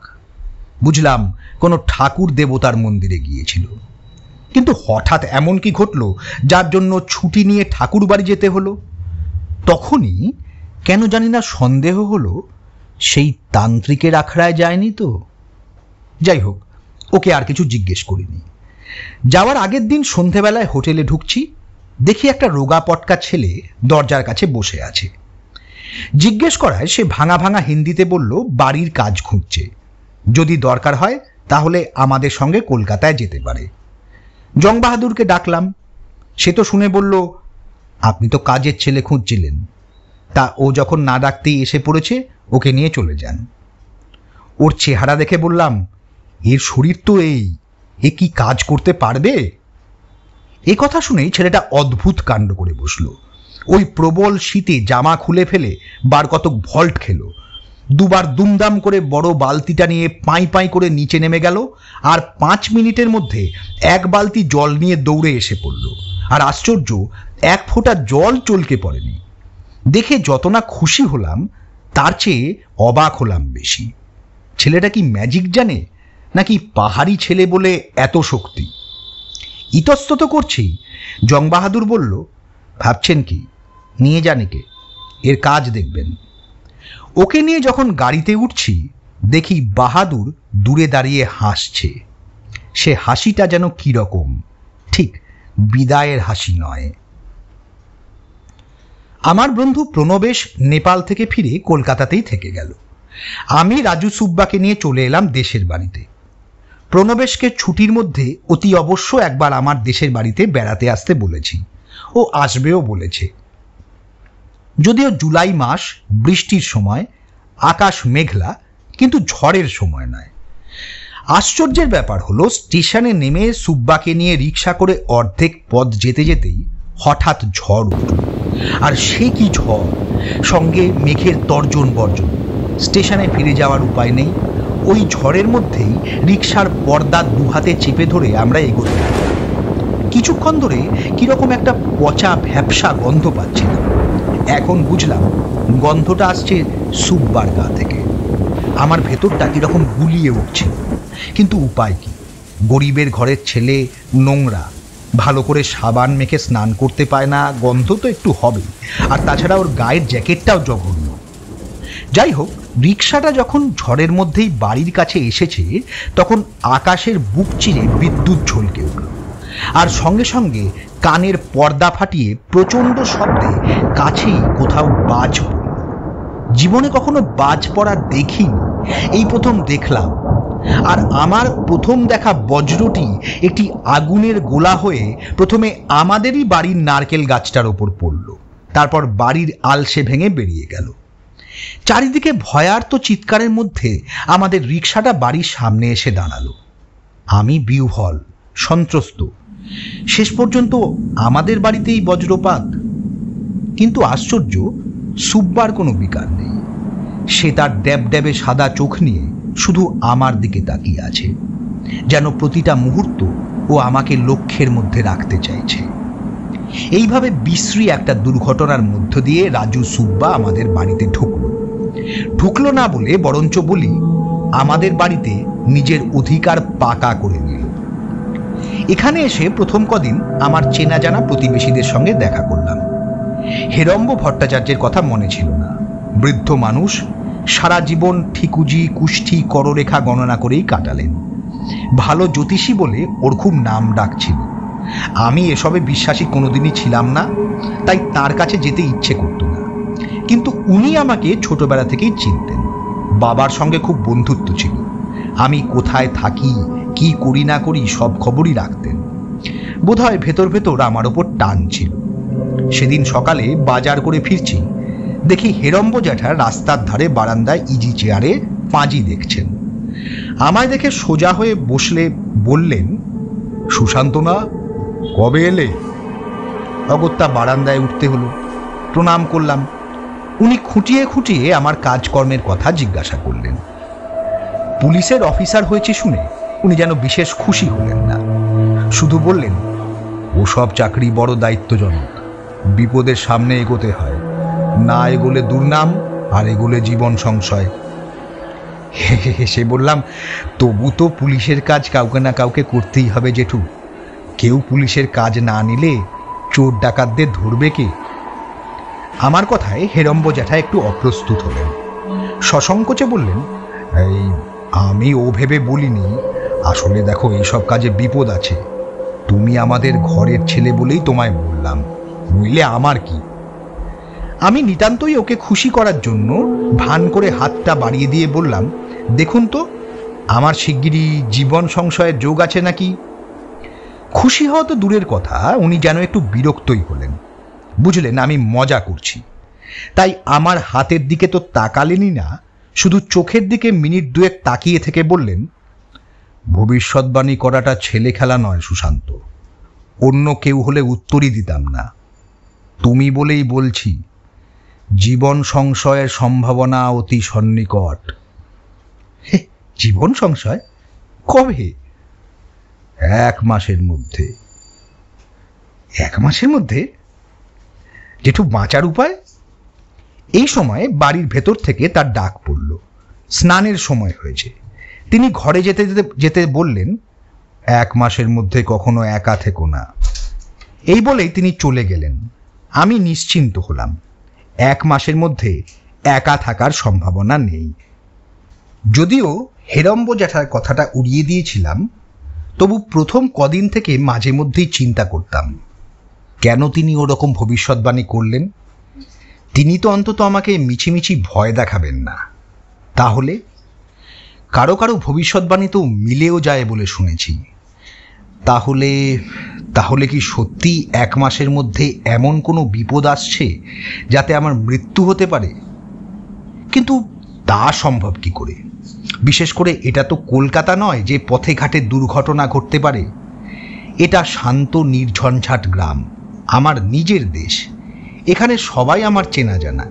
S1: বুঝলাম কোনো ঠাকুর দেবতার মন্দিরে গিয়েছিল। কিন্তু হঠাৎ এমন কি ঘটলো যার জন্য ছুটি নিয়ে ঠাকুর বাড়ি যেতে হলো? তখনই কেন জানি না সন্দেহ হলো সেই তান্ত্রিকের আখড়ায় যায়নি তো। যাই হোক, ওকে আর কিছু জিজ্ঞেস করিনি। যাওয়ার আগের দিন সন্ধেবেলায় হোটেলে ঢুকছি, দেখি একটা রোগা পটকা ছেলে দরজার কাছে বসে আছে। জিজ্ঞেস করায় সে ভাঙা ভাঙা হিন্দিতে বলল বাড়ির কাজ খুঁজছে, যদি দরকার হয় তাহলে আমাদের সঙ্গে কলকাতায় যেতে পারে। জং বাহাদুরকে ডাকলাম। সে তো শুনে বলল, আপনি তো কাজের ছেলে খুঁজছিলেন, তা ও যখন না ডাকতেই এসে পড়েছে, ওকে নিয়ে চলে যান। ওর চেহারা দেখে বললাম, এর শরীর তো এ কি কাজ করতে পারবে? এ কথা শুনেই ছেলেটা অদ্ভুত কাণ্ড করে বসলো। ওই প্রবল শীতে জামা খুলে ফেলে বার কতক ভল্ট খেলো, দুবার দুমদাম করে বড় বালতিটা নিয়ে পাই পাই করে নিচে নেমে গেল, আর 5 মিনিটের মধ্যে 1 বালতি জল নিয়ে দৌড়ে এসে পড়ল। আর আশ্চর্য, 1 ফোঁটা জল চলকে পড়েনি। দেখে যত না খুশি হলাম, তার চেয়ে অবাক হলাম বেশি। ছেলেটা কি ম্যাজিক জানে, নাকি পাহাড়ি ছেলে বলে এত শক্তি? ইতস্তত করছি, জং বাহাদুর বলল, ভাবছেন কি, নিয়ে যান একে, এর কাজ দেখবেন। ওকে নিয়ে যখন গাড়িতে উঠছি, দেখি বাহাদুর দূরে দাঁড়িয়ে হাসছে। সে হাসিটা যেন কিরকম, ঠিক বিদায়ের হাসি নয়। আমার বন্ধু প্রণবেশ নেপাল থেকে ফিরে কলকাতাতেই থেকে গেল। আমি রাজু সুব্বাকে নিয়ে চলে এলাম দেশের বাড়িতে। প্রণবেশকে ছুটির মধ্যে অতি অবশ্য একবার আমার দেশের বাড়িতে বেড়াতে আসতে বলেছি, ও আসবেও বলেছে। যদিও জুলাই মাস, বৃষ্টির সময়, আকাশ মেঘলা, কিন্তু ঝড়ের সময় নয়। আশ্চর্যের ব্যাপার হলো, স্টেশনে নেমে সুব্বাকে নিয়ে রিক্সা করে অর্ধেক পথ যেতে যেতেই হঠাৎ ঝড় উঠল। আর সে কি ঝড়, সঙ্গে মেঘের তর্জন বর্জন। স্টেশনে ফিরে যাওয়ার উপায় নেই। ওই ঝড়ের মধ্যেই রিক্সার পর্দা দুহাতে চেপে ধরে আমরা এগোতে লাগলাম। কিছুক্ষণ ধরে কিরকম একটা পচা ভ্যাপসা গন্ধ পাচ্ছিলাম। এখন বুঝলাম গন্ধটা আসছে সুব্বার গা থেকে। আমার ভেতরটা কিরকম গুলিয়ে উঠছিল, কিন্তু উপায় কি? গরিবের ঘরের ছেলে, নোংরা, ভালো করে সাবান মেখে স্নান করতে পায় না, গন্ধ তো একটু হবেই। আর তাছাড়া ওর গায়ের জ্যাকেটটাও জঘন্য। যাই হোক, রিক্সাটা যখন ঝড়ের মধ্যেই বাড়ির কাছে এসেছে, তখন আকাশের বুক চিরে বিদ্যুৎ ঝলকে উঠল, আর সঙ্গে সঙ্গে কানের পর্দা ফাটিয়ে প্রচণ্ড শব্দে কাছেই কোথাও বাজ পড়ল। জীবনে কখনো বাজ পড়া দেখিনি, এই প্রথম দেখলাম। আর আমার প্রথম দেখা বজ্রটি একটি আগুনের গোলা হয়ে প্রথমে আমাদেরই বাড়ির নারকেল গাছটার ওপর পড়ল, তারপর বাড়ির আলসে ভেঙে বেরিয়ে গেল। চারিদিকে ভয়ার্ত চিৎকারের মধ্যে আমাদের রিক্সাটা বাড়ির সামনে এসে দাঁড়ালো। আমি বিহ্বল, সন্ত্রস্ত। শেষ পর্যন্ত আমাদের বাড়িতেই বজ্রপাত। কিন্তু আশ্চর্য, সুব্বার কোনো বিকার নেই। সে তার ড্যাবড্যাবে সাদা চোখ নিয়ে শুধু আমার দিকে তাকিয়ে আছে, যেন প্রতিটা মুহূর্ত ও আমাকে লক্ষ্যের মধ্যে রাখতে চাইছে। এইভাবে বিশ্রী একটা দুর্ঘটনার মধ্য দিয়ে রাজু সুব্বা আমাদের বাড়িতে ঢুকলো না বলে বরঞ্চ বলি, আমাদের বাড়িতে নিজের অধিকার পাকা করে নিল। এখানে এসে প্রথম কদিন আমার চেনা জানা প্রতিবেশীদের সঙ্গে দেখা করলাম। হেরম্ব ভট্টাচার্যের কথা মনে ছিল না। বৃদ্ধ মানুষ, সারা জীবন ঠিকুজি, কুষ্ঠি, কররেখা গণনা করেই কাটালেন। ভালো জ্যোতিষী বলে ওর খুব নাম ডাক ছিল। আমি এসবে বিশ্বাসী কোনোদিনই ছিলাম না, তাই তার কাছে যেতে ইচ্ছে করত না। কিন্তু উনি আমাকে ছোটবেলা থেকেই চিনতেন। বাবার সঙ্গে খুব বন্ধুত্ব ছিল। আমি কোথায় থাকি, কি করি না করি সব খবরই রাখতেন। বোধহয় ভেতর ভেতর আমার ওপর টান ছিল। সেদিন সকালে বাজার করে ফিরছি, দেখি হেরম্ব জ্যাঠা রাস্তার ধারে বারান্দায় ইজি চেয়ারে পাঁজি দেখছেন। আমায় দেখে সোজা হয়ে বসলে বললেন, সুশান্ত না, কবে এলে? অগত্যা বারান্দায় উঠতে হলো। প্রণাম করলাম। উনি খুঁটিয়ে খুঁটিয়ে আমার কাজকর্মের কথা জিজ্ঞাসা করলেন। পুলিশের অফিসার হয়েছে শুনে উনি যেন বিশেষ খুশি হলেন না। শুধু বললেন, ওসব চাকরি বড় দায়িত্বজনক, বিপদের সামনে এগোতে হয়, না এগোলে দুর্নাম, আর এগোলে জীবন সংশয়। হেসে বললাম, তবু তো পুলিশের কাজ কাউকে না কাউকে করতেই হবে জেঠু। কেউ পুলিশের কাজ না নিলে চোর ডাকাতদের ধরবে কে? আমার কথায় হেরম্ব জ্যাঠা একটু অপ্রস্তুত হলেন। সসংকোচে বললেন, এই আমি ও ভেবে বলিনি, আসলে দেখো এইসব কাজে বিপদ আছে। তুমি আমাদের ঘরের ছেলে বলেই তোমায় বললাম, নইলে আমার কি? আমি নিতান্তই ওকে খুশি করার জন্য ভান করে হাতটা বাড়িয়ে দিয়ে বললাম, দেখুন তো, আমার শিগগিরই জীবন সংশয়ের যোগ আছে নাকি? খুশি হওয়া তো দূরের কথা, উনি যেন একটু বিরক্তই হলেন। বুঝলেন আমি মজা করছি। তাই আমার হাতের দিকে তো তাকালেনই না, শুধু চোখের দিকে মিনিট দুয়েক তাকিয়ে থেকে বললেন, ভবিষ্যৎবাণী করাটা ছেলে খেলা নয় সুশান্ত, অন্য কেউ হলে উত্তরই দিতাম না, তুমি বলেই বলছি, জীবন সংশয়ের সম্ভাবনা অতি সন্নিকট। জীবন সংশয়? কবে? 1 মাসের মধ্যে। 1 মাসের মধ্যে? জেঠু, বাঁচার উপায়? এই সময় বাড়ির ভেতর থেকে তার ডাক পড়ল। স্নানের সময় হয়েছে। তিনি ঘরে যেতে যেতে বললেন, 1 মাসের মধ্যে কখনো একা থেকো না। এই বলেই তিনি চলে গেলেন। আমি নিশ্চিন্ত হলাম, 1 মাসের মধ্যে একা থাকার সম্ভাবনা নেই। যদিও হেরম্ব জ্যাঠার কথাটা উড়িয়ে দিয়েছিলাম, তবু প্রথম কদিন থেকে মাঝে মধ্যেই চিন্তা করতাম, কেন তিনি ওরকম ভবিষ্যৎবাণী করলেন? তিনি তো অন্তত আমাকে মিছিমিছি ভয় দেখাবেন না। তাহলে কারো কারো ভবিষ্যৎবাণী তো মিলেও যায় বলে শুনেছি। তাহলে তাহলে কি সত্যি 1 মাসের মধ্যে এমন কোনো বিপদ আসছে যাতে আমার মৃত্যু হতে পারে? কিন্তু তা সম্ভব কি করে? বিশেষ করে এটা তো কলকাতা নয় যে পথে ঘাটে দুর্ঘটনা ঘটতে পারে। এটা শান্ত নির্ঝঞ্ঝাট গ্রাম, আমার নিজের দেশ। এখানে সবাই আমার চেনা জানা।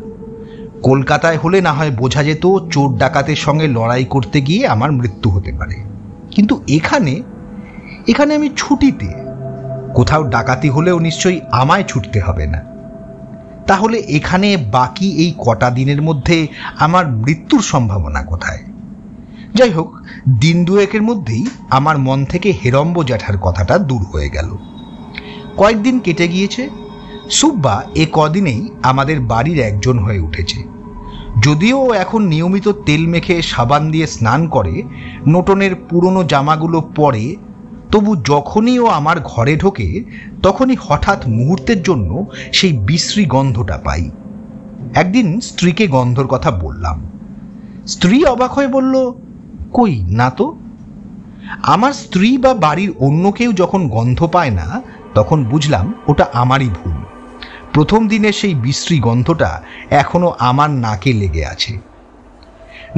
S1: কলকাতায় হলে না হয় বোঝা যেত চোর ডাকাতের সঙ্গে লড়াই করতে গিয়ে আমার মৃত্যু হতে পারে, কিন্তু এখানে আমি ছুটিতে। কোথাও ডাকাতি হলেও নিশ্চয়ই আমায় ছুটতে হবে না। তাহলে এখানে বাকি এই কটা দিনের মধ্যে আমার মৃত্যুর সম্ভাবনা কোথায়? যাই হোক, দিন দুয়েকের মধ্যেই আমার মন থেকে হেরম্ব জ্যাঠার কথাটা দূর হয়ে গেল। কয়েকদিন কেটে গিয়েছে। সুব্বা এ কদিনেই আমাদের বাড়ির একজন হয়ে উঠেছে। যদিও এখন নিয়মিত তেল মেখে সাবান দিয়ে স্নান করে, নোটনের পুরনো জামাগুলো পরে, তবু যখনই ও আমার ঘরে ঢোকে তখনই হঠাৎ মুহূর্তের জন্য সেই বিশ্রী গন্ধটা পাই। একদিন স্ত্রীকে গন্ধর কথা বললাম। স্ত্রী অবাক হয়ে বলল, কই না তো। আমার স্ত্রী বা বাড়ির অন্য কেউ যখন গন্ধ পায় না, তখন বুঝলাম ওটা আমারই ভুল। প্রথম দিনের সেই বিশ্রী গন্ধটা এখনো আমার নাকে লেগে আছে।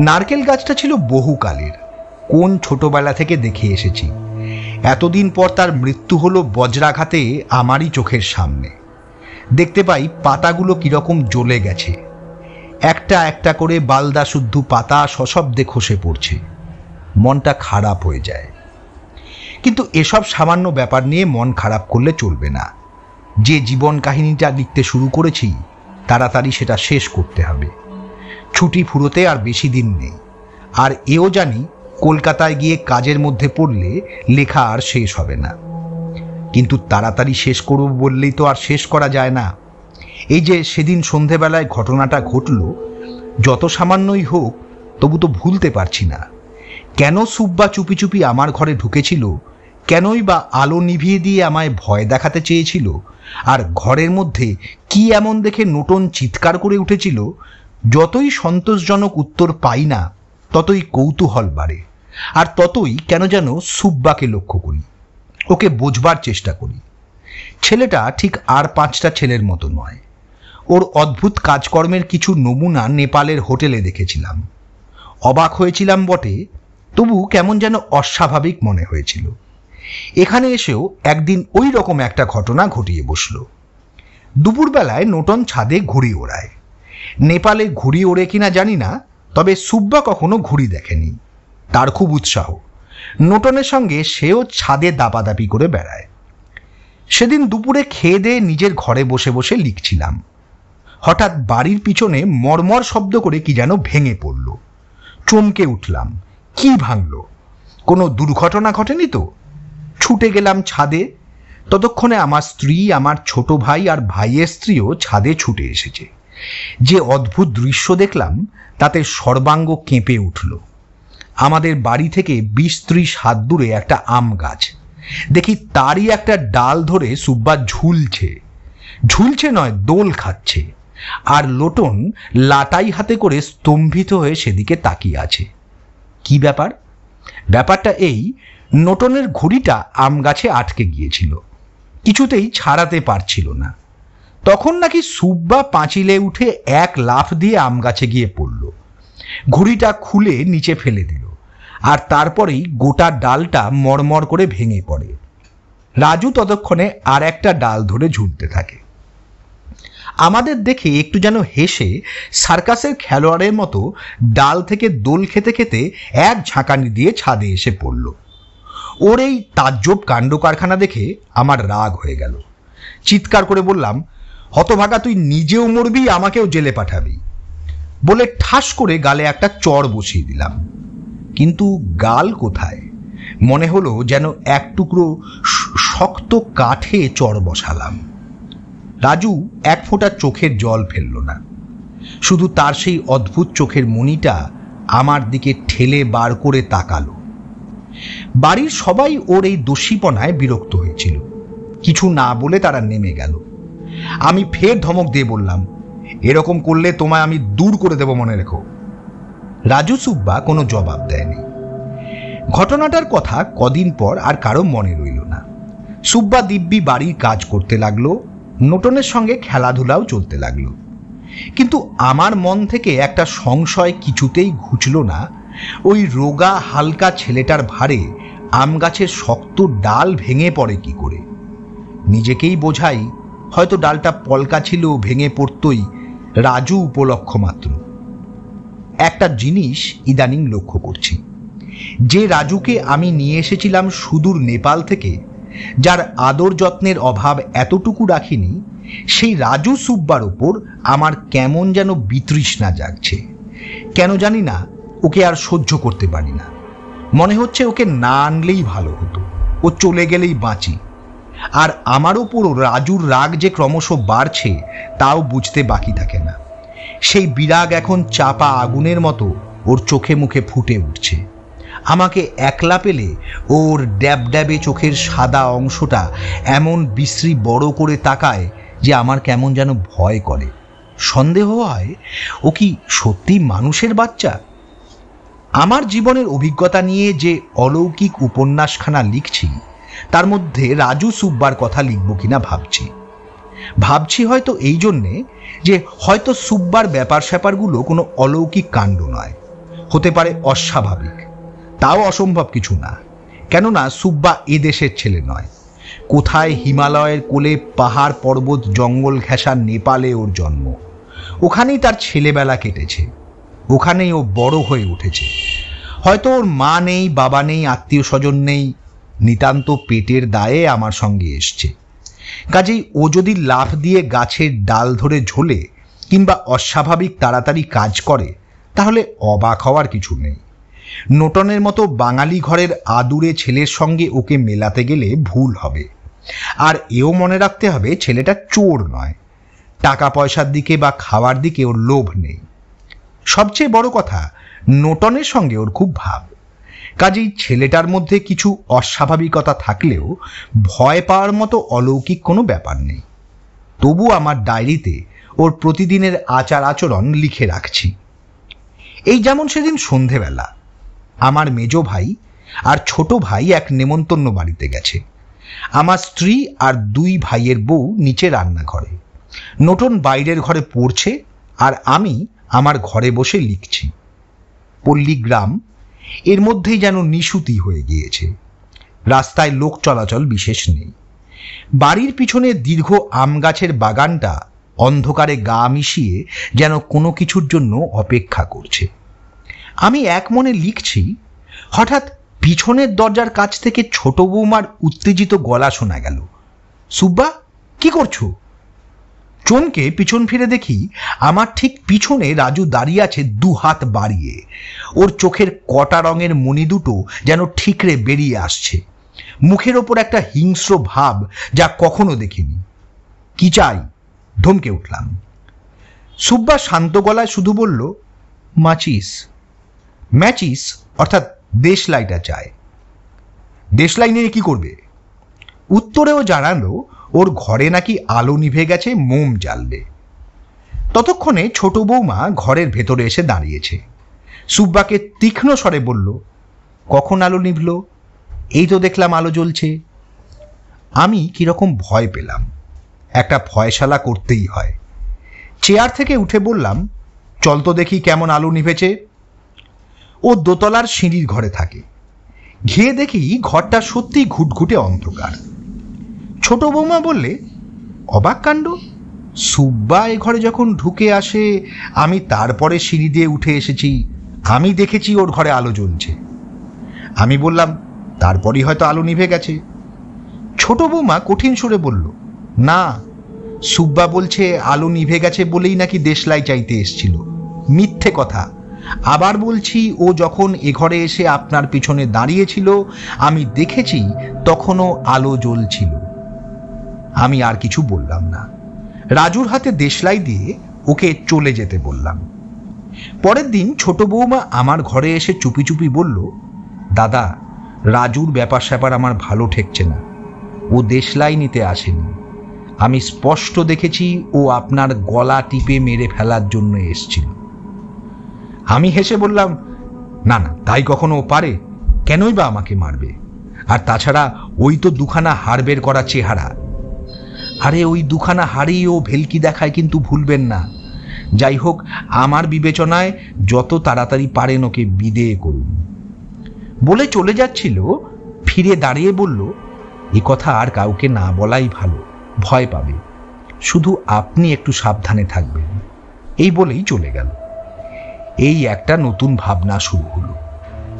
S1: নারকেল গাছটা ছিল বহুকালের, কোন ছোটবেলা থেকে দেখে এসেছি। এতদিন পর তার মৃত্যু হলো বজ্রাঘাতে আমারই চোখের সামনে। দেখতে পাই পাতাগুলো কিরকম জ্বলে গেছে, একটা একটা করে বালদা শুদ্ধ পাতা সশব্দে খসে পড়ছে। মনটা খারাপ হয়ে যায়। কিন্তু এসব সামান্য ব্যাপার নিয়ে মন খারাপ করলে চলবে না। যে জীবন কাহিনীটা লিখতে শুরু করেছি, তাড়াতাড়ি সেটা শেষ করতে হবে। ছুটি ফুরোতে আর বেশি দিন নেই। আর এও জানি কলকাতায় গিয়ে কাজের মধ্যে পড়লে লেখা আর শেষ হবে না। কিন্তু তাড়াতাড়ি শেষ করব বললেই তো আর শেষ করা যায় না। এই যে সেদিন সন্ধেবেলায় ঘটনাটা ঘটল, যত সামান্যই হোক তবু তো ভুলতে পারছি না। কেন সুব্বা চুপি চুপি আমার ঘরে ঢুকেছিল? কেনই বা আলো নিভিয়ে দিয়ে আমায় ভয় দেখাতে চেয়েছিল? আর ঘরের মধ্যে কি এমন দেখে নোটন চিৎকার করে উঠেছিল? যতই সন্তোষজনক উত্তর পাই না, ততই কৌতূহল বাড়ে। আর ততই কেন যেন সুব্বাকে লক্ষ্য করি, ওকে বোঝবার চেষ্টা করি। ছেলেটা ঠিক আর 5টা ছেলের মতো নয়। ওর অদ্ভুত কাজকর্মের কিছু নমুনা নেপালের হোটেলে দেখেছিলাম। অবাক হয়েছিলাম বটে, তবু কেমন যেন অস্বাভাবিক মনে হয়েছিল। এখানে এসেও একদিন ওই রকম একটা ঘটনা ঘটিয়ে বসল। দুপুরবেলায় নোটন ছাদে ঘুড়ি ওড়ায়। নেপালে ঘুড়ি ওড়ে কিনা জানি না, তবে সুব্বা কখনো ঘুড়ি দেখেনি। তার খুব উৎসাহ। নোটনের সঙ্গে সেও ছাদে দাপাদাপি করে বেড়ায়। সেদিন দুপুরে খেয়ে দিয়ে নিজের ঘরে বসে বসে লিখছিলাম। হঠাৎ বাড়ির পিছনে মরমর শব্দ করে কি যেন ভেঙে পড়ল। চমকে উঠলাম। কি ভাঙল? কোনো দুর্ঘটনা ঘটেনি তো? ছুটে গেলাম ছাদে। ততক্ষণে আমার স্ত্রী, আমার ছোট ভাই আর ভাইয়ের স্ত্রীও ছাদে ছুটে এসেছে। যে অদ্ভুত দৃশ্য দেখলাম তাতে সর্বাঙ্গ কেঁপে উঠল। আমাদের বাড়ি থেকে 20-30 হাত দূরে একটা আম গাছ। দেখি তারই একটা ডাল ধরে সুব্বা ঝুলছে নয়, দোল খাচ্ছে। আর লোটন লাটাই হাতে করে স্তম্ভিত হয়ে সেদিকে তাকিয়ে আছে। কি ব্যাপার? ব্যাপারটা এই, নোটনের ঘুড়িটা আম গাছে আটকে গিয়েছিল, কিছুতেই ছাড়াতে পারছিল না। তখন নাকি সুব্বা পাঁচিলে উঠে এক লাফ দিয়ে আম গাছে গিয়ে পড়ল, ঘুড়িটা খুলে নিচে ফেলে দিল, আর তারপরেই গোটা ডালটা মরমর করে ভেঙে পড়ে। রাজু ততক্ষণে আর একটা ডাল ধরে ঝুলতে থাকে। আমাদের দেখে একটু যেন হেসে সার্কাসের খেলোয়াড়ের মতো ডাল থেকে দোল খেতে খেতে এক ঝাঁকানি দিয়ে ছাদে এসে পড়ল। ওর এই তাজ্জব কাণ্ড কারখানা দেখে আমার রাগ হয়ে গেল। চিৎকার করে বললাম, হতভাগা, তুই নিজেও মরবি, আমাকেও জেলে পাঠাবি। বলে ঠাস করে গালে একটা চড় বসিয়ে দিলাম। কিন্তু গাল কোথায়, মনে হলো যেন এক টুকরো শক্ত কাঠে চড় বসালাম। রাজু এক ফোঁটা চোখের জল ফেলল না, শুধু তার সেই অদ্ভুত চোখের মণিটা আমার দিকে ঠেলে বার করে তাকালো। বাড়ির সবাই ওর এই দোষীপনায় বিরক্ত হয়েছিল। কিছু না বলে তারা নেমে গেল। আমি ফের ধমক দিয়ে বললাম, এরকম করলে তোমায় আমি দূর করে দেব, মনে রেখো। রাজু সুব্বা কোনো জবাব দেয়নি। ঘটনাটার কথা কদিন পর আর কারো মনে রইল না। সুব্বা দিব্যি বাড়ির কাজ করতে লাগলো, নোটনের সঙ্গে খেলাধুলাও চলতে লাগলো। কিন্তু আমার মন থেকে একটা সংশয় কিছুতেই ঘুচল না, ওই রোগা হালকা ছেলেটার ভারে আম গাছের শক্ত ডাল ভেঙে পড়ে কি করে। নিজেকেই বোঝাই, হয়তো ডালটা পলকা ছিল, ভেঙে পড়তই রাজু উপলক্ষ মাত্র। একটা জিনিস ইদানিং লক্ষ্য করছি, যে রাজুকে আমি নিয়ে এসেছিলাম সুদূর নেপাল থেকে, যার আদর যত্নের অভাব এতটুকু রাখিনি, সেই রাজু সুব্বার ওপর আমার কেমন যেন বিতৃষ্ণা জাগছে। কেন জানি না, ওকে আর সহ্য করতে পারি না। মনে হচ্ছে ওকে না আনলেই ভালো হতো, ও চলে গেলেই বাঁচি। আর আমার ওপরও রাজুর রাগ যে ক্রমশ বাড়ছে তাও বুঝতে বাকি থাকে না। সেই বিরাগ এখন চাপা আগুনের মতো ওর চোখে মুখে ফুটে উঠছে। আমাকে একলা পেলে ওর ড্যাব ড্যাবে চোখের সাদা অংশটা এমন বিশ্রী বড় করে তাকায় যে আমার কেমন যেন ভয় করে। সন্দেহ হয়, ও কি সত্যি মানুষের বাচ্চা? আমার জীবনের অভিজ্ঞতা নিয়ে যে অলৌকিক উপন্যাসখানা লিখছি, তার মধ্যে রাজু সুব্বার কথা লিখব কিনা ভাবছি হয়তো এই জন্যে যে হয়তো সুব্বার ব্যাপার স্যাপারগুলো কোনো অলৌকিক কাণ্ড নয়, হতে পারে অস্বাভাবিক। তাও অসম্ভব কিছু না, কেননা সুব্বা এদেশের ছেলে নয়। কোথায় হিমালয়ের কোলে পাহাড় পর্বত জঙ্গল ঘেঁষা নেপালে ওর জন্ম। ওখানেই তার ছেলেবেলা কেটেছে, ওখানেই ও বড় হয়ে উঠেছে। হয়তো ওর মা নেই, বাবা নেই, আত্মীয় স্বজন নেই, নিতান্ত পেটের দায়ে আমার সঙ্গে এসছে। কাজেই ও যদি লাফ দিয়ে গাছের ডাল ধরে ঝোলে কিংবা অস্বাভাবিক তাড়াতাড়ি কাজ করে, তাহলে অবাক হওয়ার কিছু নেই। নোটনের মতো বাঙালি ঘরের আদুরে ছেলের সঙ্গে ওকে মেলাতে গেলে ভুল হবে। আর এও মনে রাখতে হবে, ছেলেটা চোর নয়, টাকা পয়সার দিকে বা খাওয়ার দিকে ওর লোভ নেই। সবচেয়ে বড় কথা, নোটনের সঙ্গে ওর খুব ভাব। কাজেই ছেলেটার মধ্যে কিছু অস্বাভাবিকতা থাকলেও ভয় পাওয়ার মতো অলৌকিক কোনো ব্যাপার নেই। তবু আমার ডায়েরিতে ওর প্রতিদিনের আচার আচরণ লিখে রাখছি। এই যেমন সেদিন সন্ধেবেলা আমার মেজ ভাই আর ছোট ভাই এক নেমন্তন্ন বাড়িতে গেছে। আমার স্ত্রী আর দুই ভাইয়ের বউ নিচে রান্নাঘরে, নোটন বাইরের ঘরে পড়ছে, আর আমি আমার ঘরে বসে লিখছি। পল্লীগ্রাম, এর মধ্যেই যেন নিশুতি হয়ে গিয়েছে। রাস্তায় লোক চলাচল বিশেষ নেই। বাড়ির পিছনে দীর্ঘ আম গাছের বাগানটা অন্ধকারে গা মিশিয়ে যেন কোনো কিছুর জন্য অপেক্ষা করছে। আমি এক মনে লিখছি, হঠাৎ পিছনের দরজার কাছ থেকে ছোট বৌমার উত্তেজিত গলা শোনা গেল, সুব্বা, কি করছো? চমকে পিছন ফিরে দেখি, আমার ঠিক পিছনে রাজু দাঁড়িয়ে আছে দু হাত বাড়িয়ে। ওর চোখের কটা রঙের মণি দুটো যেন ঠিকরে বেরিয়ে আসছে, মুখের ওপর একটা হিংস্র ভাব যা কখনো দেখিনি। কি চাই? ধমকে উঠলাম। সুব্বা শান্ত গলায় শুধু বলল, মাচিস। ম্যাচিস অর্থাৎ দেশলাইটা চায়। দেশলাই নিয়ে কি করবে? উত্তরেও জানালো ওর ঘরে নাকি আলো নিভে গেছে, মোম জ্বালবে। ততক্ষণে ছোট বৌমা ঘরের ভেতরে এসে দাঁড়িয়েছে। সুব্বাকে তীক্ষ্ণ স্বরে বলল, কখন আলো নিভল? এই তো দেখলাম আলো জ্বলছে। আমি কিরকম ভয় পেলাম। একটা ফয়সালা করতেই হয়। চেয়ার থেকে উঠে বললাম, চল তো দেখি কেমন আলো নিভেছে। ও দোতলার সিঁড়ির ঘরে থাকে। গিয়ে দেখি ঘরটা সত্যি ঘুটঘুটে অন্ধকার। ছোট বৌমা বললে, অবাক কাণ্ড, সুব্বা এ ঘরে যখন ঢুকে আসে আমি তারপরে সিঁড়ি দিয়ে উঠে এসেছি, আমি দেখেছি ওর ঘরে আলো জ্বলছে। আমি বললাম, তারপরই হয়তো আলো নিভে গেছে। ছোট বৌমা কঠিন সুরে বলল, না, সুব্বা বলছে আলো নিভে গেছে বলেই নাকি দেশলাই চাইতে এসছিল। মিথ্যে কথা। আবার বলছি, ও যখন এ ঘরে এসে আপনার পিছনে দাঁড়িয়েছিল আমি দেখেছি তখনও আলো জ্বলছিল। আমি আর কিছু বললাম না। রাজুর হাতে দেশলাই দিয়ে ওকে চলে যেতে বললাম। পরের দিন ছোট বৌমা আমার ঘরে এসে চুপি চুপি বলল, দাদা, রাজুর ব্যাপার স্যাপার আমার ভালো ঠেকছে না। ও দেশলাই নিতে আসেনি, আমি স্পষ্ট দেখেছি ও আপনার গলা টিপে মেরে ফেলার জন্য এসছিল। আমি হেসে বললাম, না না, তাই কখনো ও পারে? কেনই বা আমাকে মারবে? আর তাছাড়া ওই তো দুখানা হাড় বের করা চেহারা। আরে ওই দুখানা হাড়েই ও ভেলকি দেখায়, কিন্তু ভুলবেন না। যাই হোক, আমার বিবেচনায় যত তাড়াতাড়ি পারেন ওকে বিদেয় করুন। বলে চলে যাচ্ছিল, ফিরে দাঁড়িয়ে বলল, এ কথা আর কাউকে না বলাই ভালো, ভয় পাবে। শুধু আপনি একটু সাবধানে থাকবেন। এই বলেই চলে গেল। এই একটা নতুন ভাবনা শুরু হলো।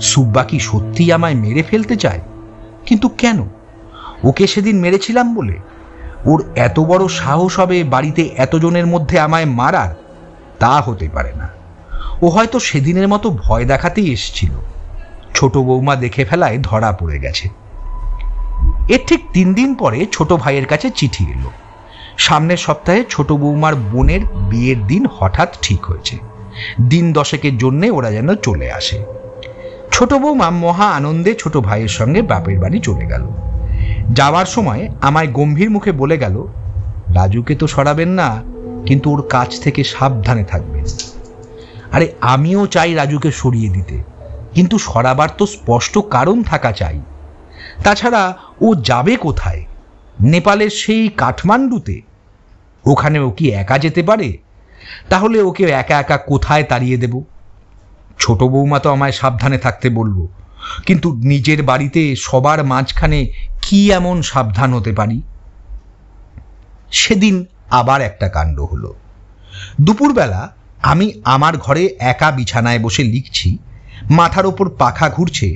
S1: সুব্বা কি সত্যিই আমায় মেরে ফেলতে চায়? কিন্তু কেন? ওকে সেদিন মেরেছিলাম বলে ওর এত বড় সাহস হবে বাড়িতে এতজনের মধ্যে আমায় মারার? তা হতে পারে না। ও হয়তো সেদিনের মতো ভয় দেখাতেই এসেছিল। ছোট বৌমা দেখে ফেলায় ধরা পড়ে গেছে। এর ঠিক 3 দিন পরে ছোট ভাইয়ের কাছে চিঠি এলো। সামনের সপ্তাহে ছোট বৌমার বোনের বিয়ের দিন হঠাৎ ঠিক হয়েছে। দিন 10 জন্যে ওরা যেন চলে আসে। ছোট বৌমা মহা আনন্দে ছোট ভাইয়ের সঙ্গে বাপের বাড়ি চলে গেল। যাওয়ার সময় আমায় গম্ভীর মুখে বলে গেল, রাজুকে তো সরাবেন না, কিন্তু ওর কাছ থেকে সাবধানে থাকবেন। আরে আমিও চাই রাজুকে সরিয়ে দিতে, কিন্তু সরাবার তো স্পষ্ট কারণ থাকা চাই। তাছাড়া ও যাবে কোথায়? নেপালের সেই কাঠমান্ডুতে? ওখানে ও কি একা যেতে পারে? তাহলে ওকে একা একা কোথায় তাড়িয়ে দেব? ছোট বৌমা তো আমায় সাবধানে থাকতে বলবো, কিন্তু নিজের বাড়িতে সবার মাঝখানে কি এমন সাবধান হতে পারি? সেদিন আবার একটা কাণ্ড হলো। দুপুরবেলা আমি আমার ঘরে একা বিছানায় বসে লিখছি, মাথার ওপর পাখা ঘুরছে।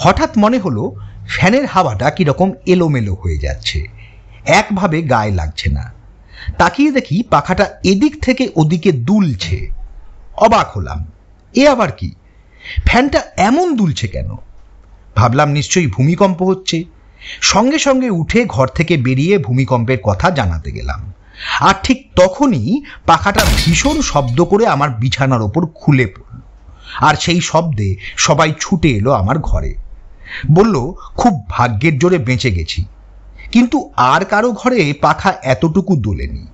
S1: হঠাৎ মনে হলো ফ্যানের হাওয়াটা কিরকম এলোমেলো হয়ে যাচ্ছে, একভাবে গায়ে লাগছে না। তাকিয়ে দেখি পাখাটা এদিক থেকে ওদিকে দুলছে। অবাক হলাম, এ আবার কি? ফ্যানটা এমন দুলছে কেন? ভাবলাম নিশ্চয়ই ভূমিকম্প হচ্ছে। সঙ্গে সঙ্গে উঠে ঘর থেকে বেরিয়ে ভূমিকম্পের কথা জানাতে গেলাম। আর ঠিক তখনই পাখাটা ভীষণ শব্দ করে আমার বিছানার ওপর খুলে পড়ল। আর সেই শব্দে সবাই ছুটে এলো আমার ঘরে। বলল, খুব ভাগ্যের জোরে বেঁচে গেছি। কিন্তু আর কারো ঘরে পাখা এতটুকু দোলেনি।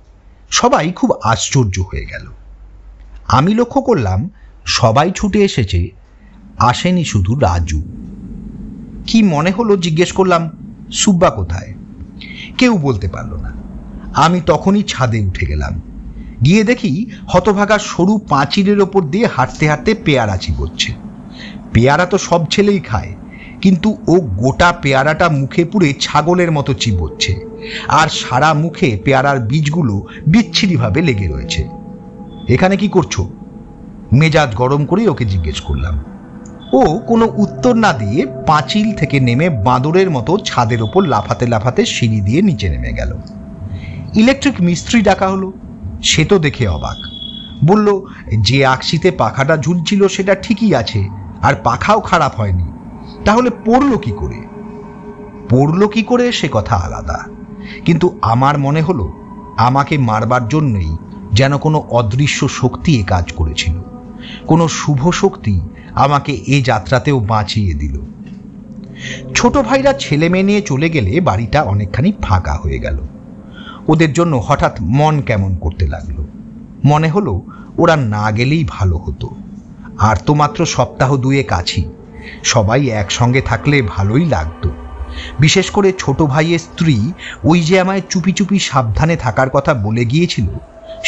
S1: সবাই খুব আশ্চর্য হয়ে গেল। আমি লক্ষ্য করলাম সবাই ছুটে এসেছে, আসেনি শুধু রাজু। কি মনে হলো জিজ্ঞেস করলাম, সুব্বা কোথায়? কেউ বলতে পারল না। আমি তখনই ছাদে উঠে গেলাম। গিয়ে দেখি হতভাগা সরু পাঁচিলের ওপর দিয়ে হাঁটতে হাঁটতে পেয়ারা চিবোচ্ছে। পেয়ারা তো সব ছেলেই খায়, কিন্তু ও গোটা পেয়ারাটা মুখে পুরে ছাগলের মতো চিবোচ্ছে, আর সারা মুখে পেয়ারার বীজগুলো বিচ্ছিরিভাবে লেগে রয়েছে। এখানে কি করছো? মেজাজ গরম করে ওকে জিজ্ঞেস করলাম। ও কোনো উত্তর না দিয়ে পাঁচিল থেকে নেমে বাঁদরের মতো ছাদের ওপর লাফাতে লাফাতে সিঁড়ি দিয়ে নিচে নেমে গেল। ইলেকট্রিক মিস্ত্রি ডাকা হলো। সে তো দেখে অবাক। বলল, যে আকশিতে পাখাটা ঝুলছিল সেটা ঠিকই আছে, আর পাখাও খারাপ হয়নি, তাহলে পড়লো কি করে? পড়লো কি করে সে কথা আলাদা, কিন্তু আমার মনে হলো আমাকে মারবার জন্যই যেন কোনো অদৃশ্য শক্তি এ কাজ করেছিল। কোনো শুভ শক্তি আমাকে এ যাত্রাতেও বাঁচিয়ে দিল। ছোট ভাইরা ছেলে মেয়ে নিয়ে চলে গেলে বাড়িটা অনেকখানি ফাঁকা হয়ে গেল। ওদের জন্য হঠাৎ মন কেমন করতে লাগলো। মনে হলো ওরা না গেলেই ভালো হতো। আর তো মাত্র সপ্তাহ 2 আছি, সবাই একসঙ্গে থাকলে ভালোই লাগতো। বিশেষ করে ছোট ভাইয়ের স্ত্রী ওই যে আমায় চুপি চুপি সাবধানে থাকার কথা বলে গিয়েছিল,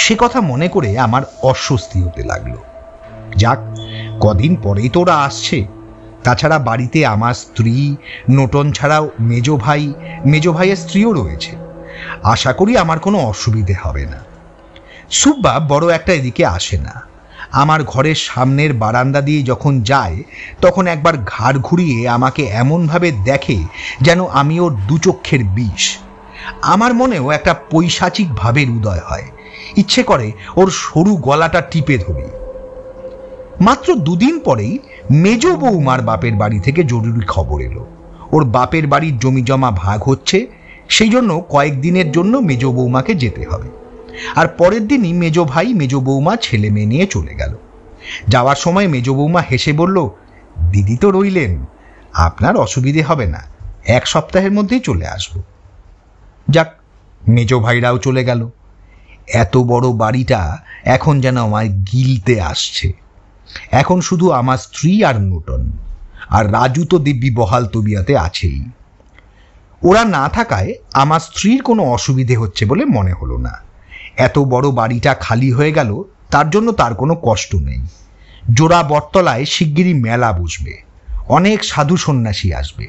S1: সে কথা মনে করে আমার অস্বস্তি হতে লাগলো। যাক, কদিন পরেই তো ওরা আসছে। তাছাড়া বাড়িতে আমার স্ত্রী, নোটন ছাড়াও মেজ ভাইয়ের স্ত্রীও রয়েছে। আশা করি আমার কোনো অসুবিধে হবে না। সুব্বা বড় একটা এদিকে আসে না। আমার ঘরের সামনের বারান্দা দিয়ে যখন যায় তখন একবার ঘাড় ঘুরিয়ে আমাকে এমনভাবে দেখে যেন আমি ওর দুচক্ষের বিষ। আমার মনেও একটা পৈশাচিক ভাবের উদয় হয়, ইচ্ছে করে ওর সরু গলাটা টিপে ধরি। মাত্র দুদিন পরেই মেজ বৌমার বাপের বাড়ি থেকে জরুরি খবর এলো, ওর বাপের বাড়ির জমি জমা ভাগ হচ্ছে, সেই জন্য কয়েকদিনের জন্য মেজ বৌমাকে যেতে হবে। আর পরের দিনই মেজ ভাই মেজ বৌমা ছেলে মেয়ে নিয়ে চলে গেল। যাওয়ার সময় মেজ বৌমা হেসে বলল, দিদি তো রইলেন, আপনার অসুবিধে হবে না, 1 সপ্তাহের মধ্যেই চলে আসব। যাক, মেজ ভাইরাও চলে গেল। এত বড় বাড়িটা এখন যেন আমায় গিলতে আসছে। এখন শুধু আমার স্ত্রী আর নোটন, আর রাজু তো দিব্যি বহাল তবিয়াতে আছেই। ওরা না থাকায় আমার স্ত্রীর কোনো অসুবিধে হচ্ছে বলে মনে হলো না। এত বড় বাড়িটা খালি হয়ে গেল, তার জন্য তার কোনো কষ্ট নেই। জোড়া বটতলায় শিগগিরই মেলা বসবে, অনেক সাধু সন্ন্যাসী আসবে,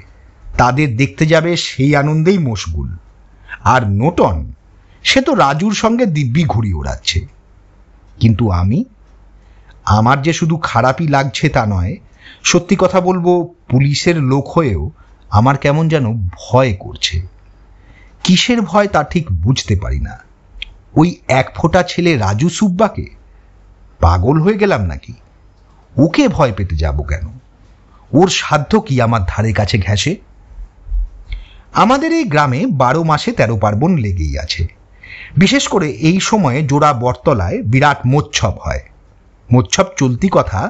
S1: তাদের দেখতে যাবে, সেই আনন্দেই মশগুল। আর নোটন, সে তো রাজুর সঙ্গে দিব্যি ঘুরি ওড়াচ্ছে। কিন্তু আমার যে শুধু খারাপই লাগছে তা নয়, সত্যি কথা বলবো, পুলিশের লোক হয়েও আমার কেমন যেন ভয় করছে। কিসের ভয় তা ঠিক বুঝতে পারি না। ওই 1 ফোঁটা ছেলে রাজু সুব্বাকে? পাগল হয়ে গেলাম নাকি? ওকে ভয় পেতে যাব কেন? ওর সাধ্য কি আমার ধারে কাছে ঘেঁষে? আমাদের এই গ্রামে 12 মাসে 13 পার্বণ লেগেই আছে। বিশেষ করে এই সময়ে জোড়া বটতলায় বিরাট মোৎসব হয়। মোৎসব চলতি কথা,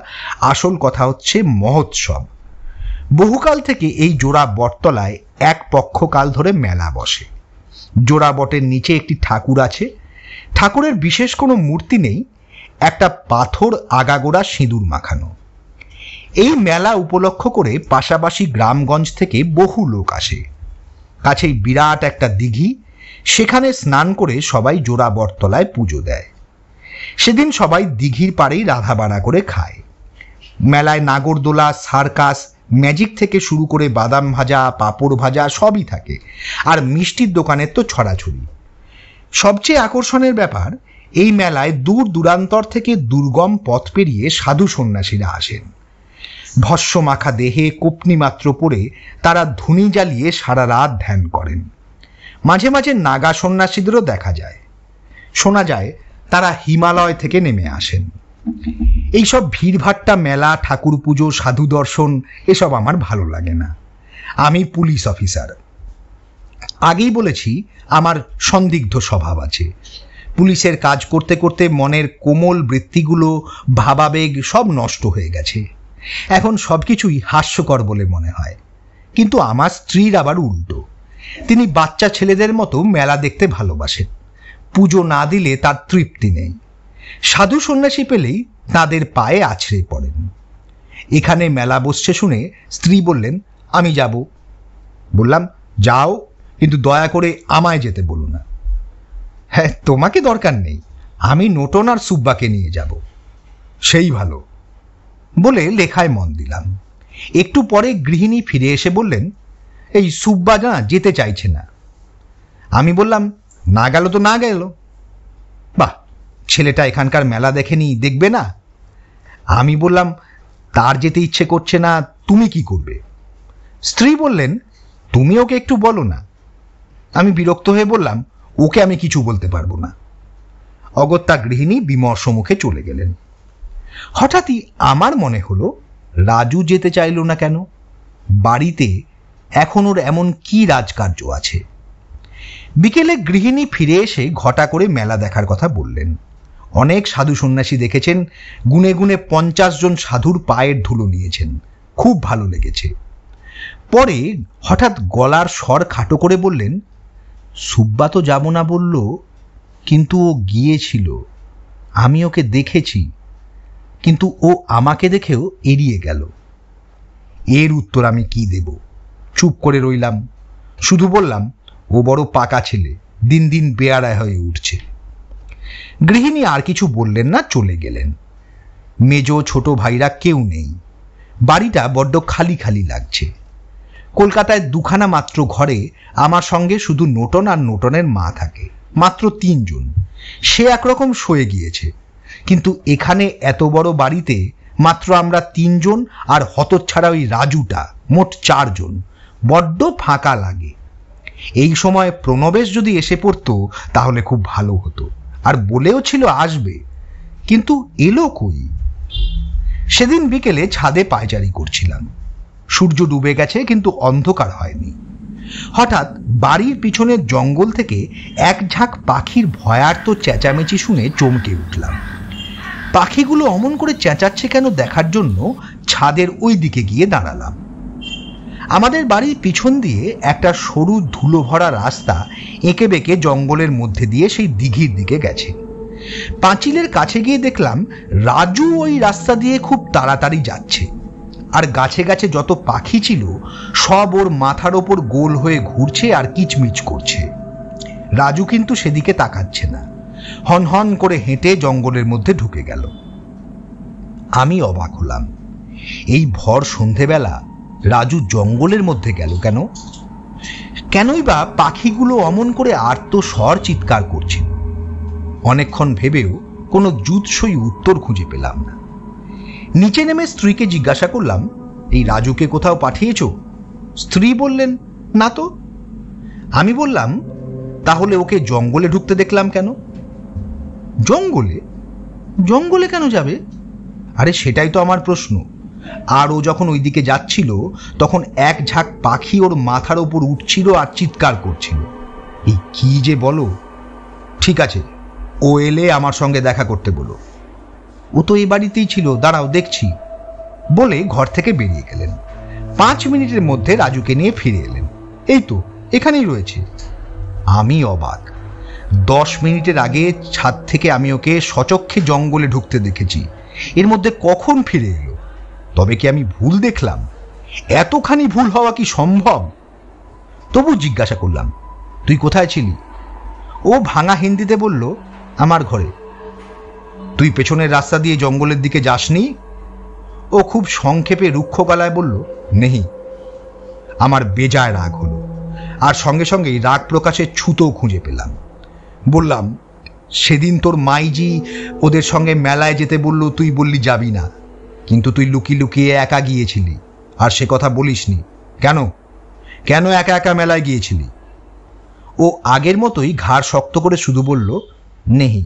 S1: আসল কথা হচ্ছে মহোৎসব। বহুকাল থেকে এই জোড়া বটতলায় 1 পক্ষকাল ধরে মেলা বসে। জোড়া বটের নিচে একটি ঠাকুর আছে। ঠাকুরের বিশেষ কোনো মূর্তি নেই, একটা পাথর আগাগোড়া সিঁদুর মাখানো। এই মেলা উপলক্ষ করে পাশাপাশি গ্রামগঞ্জ থেকে বহু লোক আসে। কাছেই বিরাট একটা দিঘি, সেখানে স্নান করে সবাই জোড়া বটতলায় পুজো দেয়। সেদিন সবাই দিঘির পাড়েই রাধাবাড়া করে খায়। মেলায় নাগরদোলা, সার্কাস, ম্যাজিক থেকে শুরু করে বাদাম ভাজা, পাঁপড় ভাজা সবই থাকে। আর মিষ্টির দোকানের তো ছড়াছড়ি। সবচেয়ে আকর্ষণের ব্যাপার, এই মেলায় দূর দূরান্তর থেকে দুর্গম পথ পেরিয়ে সাধু সন্ন্যাসীরা আসেন। ভস্য মাখা দেহে কোপনি মাত্র পরে তারা ধুনি জ্বালিয়ে সারা রাত ধ্যান করেন। মাঝে মাঝে নাগা সন্ন্যাসীদেরও দেখা যায়। শোনা যায় তারা হিমালয় থেকে নেমে আসেন। এইসব ভিড়ভাট্টা মেলা, ঠাকুর পুজো, সাধু দর্শন এসব আমার ভালো লাগে না। আমি পুলিশ অফিসার। আগেই বলেছি, আমার সন্দিগ্ধ স্বভাব আছে। পুলিশের কাজ করতে করতে মনের কোমল বৃত্তিগুলো, ভাবাবেগ সব নষ্ট হয়ে গেছে। এখন সবকিছুই হাস্যকর বলে মনে হয়। কিন্তু আমার স্ত্রীর আবার উল্টো। তিনি বাচ্চা ছেলেদের মতো মেলা দেখতে ভালোবাসেন। পুজো না দিলে তার তৃপ্তি নেই। সাধু সন্ন্যাসী পেলেই তাদের পায়ে আছড়ে পড়েন। এখানে মেলা বসছে শুনে স্ত্রী বললেন, আমি যাব। বললাম, যাও, কিন্তু দয়া করে আমায় যেতে বলো না। হ্যাঁ, তোমাকে দরকার নেই, আমি নোটন আর সুব্বাকে নিয়ে যাব। সেই ভালো বলে লেখায় মন দিলাম। একটু পরে গৃহিণী ফিরে এসে বললেন, এই সুব্বা না যেতে চাইছে না। আমি বললাম, না গেল তো না গেল। বাহ, ছেলেটা এখানকার মেলা দেখেনি, দেখবে না? আমি বললাম, তার যেতে ইচ্ছে করছে না, তুমি কি করবে? স্ত্রী বললেন, তুমি ওকে একটু বলো না। আমি বিরক্ত হয়ে বললাম, ওকে আমি কিছু বলতে পারবো না। অগত্যা গৃহিণী বিমর্ষ মুখে চলে গেলেন। হঠাৎই আমার মনে হলো, রাজু যেতে চাইল না কেন? বাড়িতে এখন ওর এমন কি রাজকার্য আছে? বিকেলে গৃহিণী ফিরে এসে ঘটা করে মেলা দেখার কথা বললেন। অনেক সাধু সন্ন্যাসী দেখেছেন, গুনে গুনে 50 জন সাধুর পায়ের ধুলো নিয়েছেন। খুব ভালো লেগেছে। পরে হঠাৎ গলার স্বর খাটো করে বললেন, সুব্বা তো যাব না বলল, কিন্তু ও গিয়েছিল। আমি ওকে দেখেছি, কিন্তু ও আমাকে দেখেও এড়িয়ে গেল। এর উত্তর আমি কি দেব? চুপ করে রইলাম। শুধু বললাম, ও বড় পাকা ছেলে, দিন দিন বেয়াড়া হয়ে উঠছে। গৃহিণী আর কিছু বললেন না, চলে গেলেন। মেজ ছোট ভাইরা কেউ নেই। বাড়িটা বড্ড খালি খালি লাগছে। কলকাতায় দুখানা মাত্র ঘরে আমার সঙ্গে শুধু নোটন আর নোটনের মা থাকে, মাত্র 3 জন। সে একরকম সয়ে গিয়েছে। কিন্তু এখানে এত বড় বাড়িতে মাত্র আমরা 3 জন, আর হতচ্ছাড়া ওই রাজুটা, মোট 4 জন। বড্ড ফাঁকা লাগে। এই সময় প্রণবেশ যদি এসে পড়তো তাহলে খুব ভালো হতো, আর বলেও ছিল আসবে, কিন্তু এলো কই? সেদিন বিকেলে ছাদে পায়চারি করছিলাম। সূর্য ডুবে গেছে, কিন্তু অন্ধকার হয়নি। হঠাৎ বাড়ির পিছনের জঙ্গল থেকে এক ঝাঁক পাখির ভয়ার্ত চেঁচামেচি শুনে চমকে উঠলাম। পাখিগুলো অমন করে চেঁচাচ্ছে কেন দেখার জন্য ছাদের ওই দিকে গিয়ে দাঁড়ালাম। আমাদের বাড়ির পিছন দিয়ে একটা সরু ধুলো ভরা রাস্তা এঁকে বেঁকে জঙ্গলের মধ্যে দিয়ে সেই দিঘির দিকে গেছে। পাঁচিলের কাছে গিয়ে দেখলাম রাজু ওই রাস্তা দিয়ে খুব তাড়াতাড়ি যাচ্ছে, আর গাছে গাছে যত পাখি ছিল সব ওর মাথার ওপর গোল হয়ে ঘুরছে আর কিচমিচ করছে। রাজু কিন্তু সেদিকে তাকাচ্ছে না, হন হন করে হেঁটে জঙ্গলের মধ্যে ঢুকে গেল। আমি অবাক হলাম, এই ভর সন্ধেবেলা রাজু জঙ্গলের মধ্যে গেল কেন? কেনই বা পাখিগুলো অমন করে আর্ত স্বর চিৎকার করছিল? অনেকক্ষণ ভেবেও কোনো জুৎসই উত্তর খুঁজে পেলাম না। নিচে নেমে স্ত্রীকে জিজ্ঞাসা করলাম, এই রাজুকে কোথাও পাঠিয়েছ? স্ত্রী বললেন, না তো। আমি বললাম, তাহলে ওকে জঙ্গলে ঢুকতে দেখলাম কেন? জঙ্গলে? জঙ্গলে কেন যাবে? আরে সেটাই তো আমার প্রশ্ন। আর ও যখন ওইদিকে যাচ্ছিল তখন এক ঝাঁক পাখি ওর মাথার ওপর উঠছিল আর চিৎকার করছিল। এই কি যে বলো! ঠিক আছে, ও এলে আমার সঙ্গে দেখা করতে বলো। ও তো এই বাড়িতেই ছিল, দাঁড়াও দেখছি, বলে ঘর থেকে বেরিয়ে গেলেন। 5 মিনিটের মধ্যে রাজুকে নিয়ে ফিরে এলেন। এই তো এখানেই রয়েছে। আমি অবাক। 10 মিনিটের আগে ছাদ থেকে আমি ওকে সচক্ষে জঙ্গলে ঢুকতে দেখেছি, এর মধ্যে কখন ফিরে এলো? তবে কি আমি ভুল দেখলাম? এতখানি ভুল হওয়া কি সম্ভব? তবু জিজ্ঞাসা করলাম, তুই কোথায় ছিলি? ও ভাঙা হিন্দিতে বলল, আমার ঘরে। তুই পেছনের রাস্তা দিয়ে জঙ্গলের দিকে যাসনি? ও খুব সংক্ষেপে রুক্ষ গলায় বলল, নেহি। আমার বেজায় রাগ হলো, আর সঙ্গে সঙ্গেই রাগ প্রকাশের ছুতো খুঁজে পেলাম। বললাম, সেদিন তোর মাইজি ওদের সঙ্গে মেলায় যেতে বলল, তুই বললি যাবি না, কিন্তু তুই লুকিয়ে লুকিয়ে একা গিয়েছিলি, আর সে কথা বলিসনি কেন? কেন একা একা মেলায় গিয়েছিলি? ও আগের মতোই ঘাড় শক্ত করে শুধু বলল, নেহি।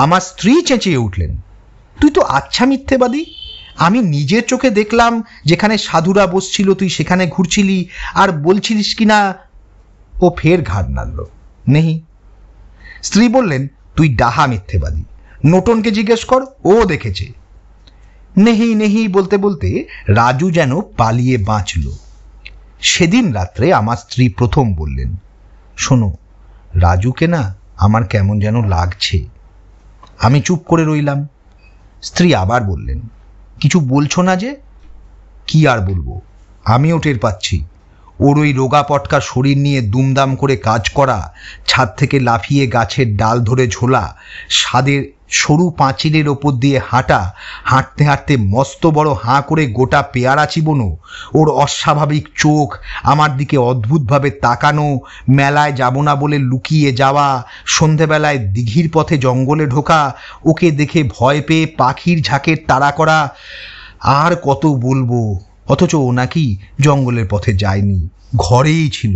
S1: আমার স্ত্রী চেঁচিয়ে উঠলেন, তুই তো আচ্ছা মিথ্যেবাদী! আমি নিজের চোখে দেখলাম যেখানে সাধুরা বসছিল তুই সেখানে ঘুরছিলি, আর বলছিলিস কিনা। ও ফের ঘাড় নাড়ল, নেহি। স্ত্রী বললেন, তুই ডাহা মিথ্যেবাদী, নোটনকে জিজ্ঞেস কর, ও দেখেছে। নেহি নেহি বলতে বলতে রাজু যেন পালিয়ে বাঁচল। সেদিন রাত্রে আমার স্ত্রী প্রথম বললেন, শোনো, রাজুকে না আমার কেমন যেন লাগছে। আমি চুপ করে রইলাম। স্ত্রী আবার বললেন, কিছু বলছো না যে? কি আর বলবো, আমিও টের পাচ্ছি। ওর ওই রোগা পটকা শরীর নিয়ে দুমদাম করে কাজ করা, ছাদ থেকে লাফিয়ে গাছের ডাল ধরে ঝোলা, ছাদের সরু পাঁচিলের ওপর দিয়ে হাঁটা, হাঁটতে হাঁটতে মস্ত বড় হাঁ করে গোটা পেয়ারা চিবোনো, ওর অস্বাভাবিক চোখ, আমার দিকে অদ্ভুতভাবে তাকানো, মেলায় যাব না বলে লুকিয়ে যাওয়া, সন্ধেবেলায় দিঘির পথে জঙ্গলে ঢোকা, ওকে দেখে ভয় পেয়ে পাখির ঝাঁকের তাড়া করা, আর কত বলবো। অথচ ও নাকি জঙ্গলের পথে যায়নি, ঘরেই ছিল,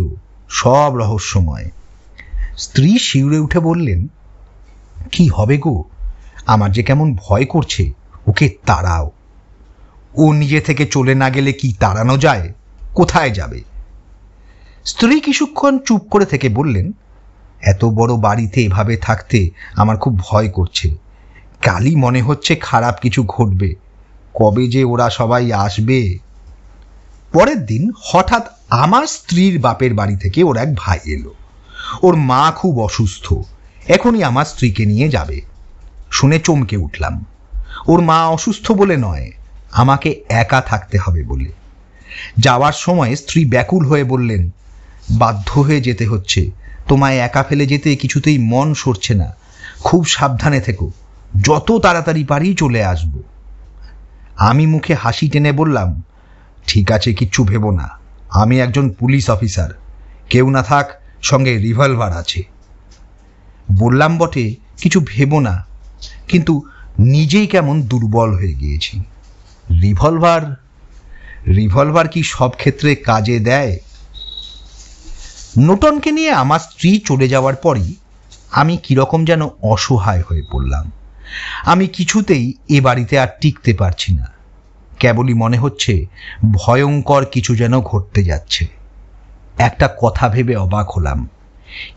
S1: সব রহস্যময়। স্ত্রী শিউরে উঠে বললেন, কি হবে গো, আমার যে কেমন ভয় করছে, ওকে তাড়াও। ও নিজে থেকে চলে না গেলে কি তাড়ানো যায়? কোথায় যাবে? স্ত্রী কিছুক্ষণ চুপ করে থেকে বললেন, এত বড় বাড়িতে এভাবে থাকতে আমার খুব ভয় করছে। কালই মনে হচ্ছে খারাপ কিছু ঘটবে। কবে যে ওরা সবাই আসবে? পরের দিন হঠাৎ আমার স্ত্রীর বাপের বাড়ি থেকে ওর এক ভাই এলো। ওর মা খুব অসুস্থ, এখনই আমার স্ত্রীকে নিয়ে যাবে। শুনে চমকে উঠলাম। ওর মা অসুস্থ বলে নয়, আমাকে একা থাকতে হবে বলে। যাওয়ার সময় স্ত্রী ব্যাকুল হয়ে বললেন, বাধ্য হয়ে যেতে হচ্ছে, তোমায় একা ফেলে যেতে কিছুতেই মন সরছে না, খুব সাবধানে থেকো, যত তাড়াতাড়ি পারি চলে আসব। আমি মুখে হাসি টেনে বললাম, ঠিক আছে, কিচ্ছু ভেবো না, আমি একজন পুলিশ অফিসার, কেউ না থাক সঙ্গে রিভলভার আছে। বললাম বটে কিছু ভেবো না, কিন্তু নিজেই কেমন দুর্বল হয়ে গিয়েছি। রিভলভার কি সব ক্ষেত্রে কাজে দেয়? নোটনকে নিয়ে আমার স্ত্রী চলে যাওয়ার পরই আমি কিরকম যেন অসহায় হয়ে পড়লাম। আমি কিছুতেই এ বাড়িতে আর টিকতে পারছি না। কেবলই মনে হচ্ছে ভয়ঙ্কর কিছু যেন ঘটতে যাচ্ছে। একটা কথা ভেবে অবাক হলাম,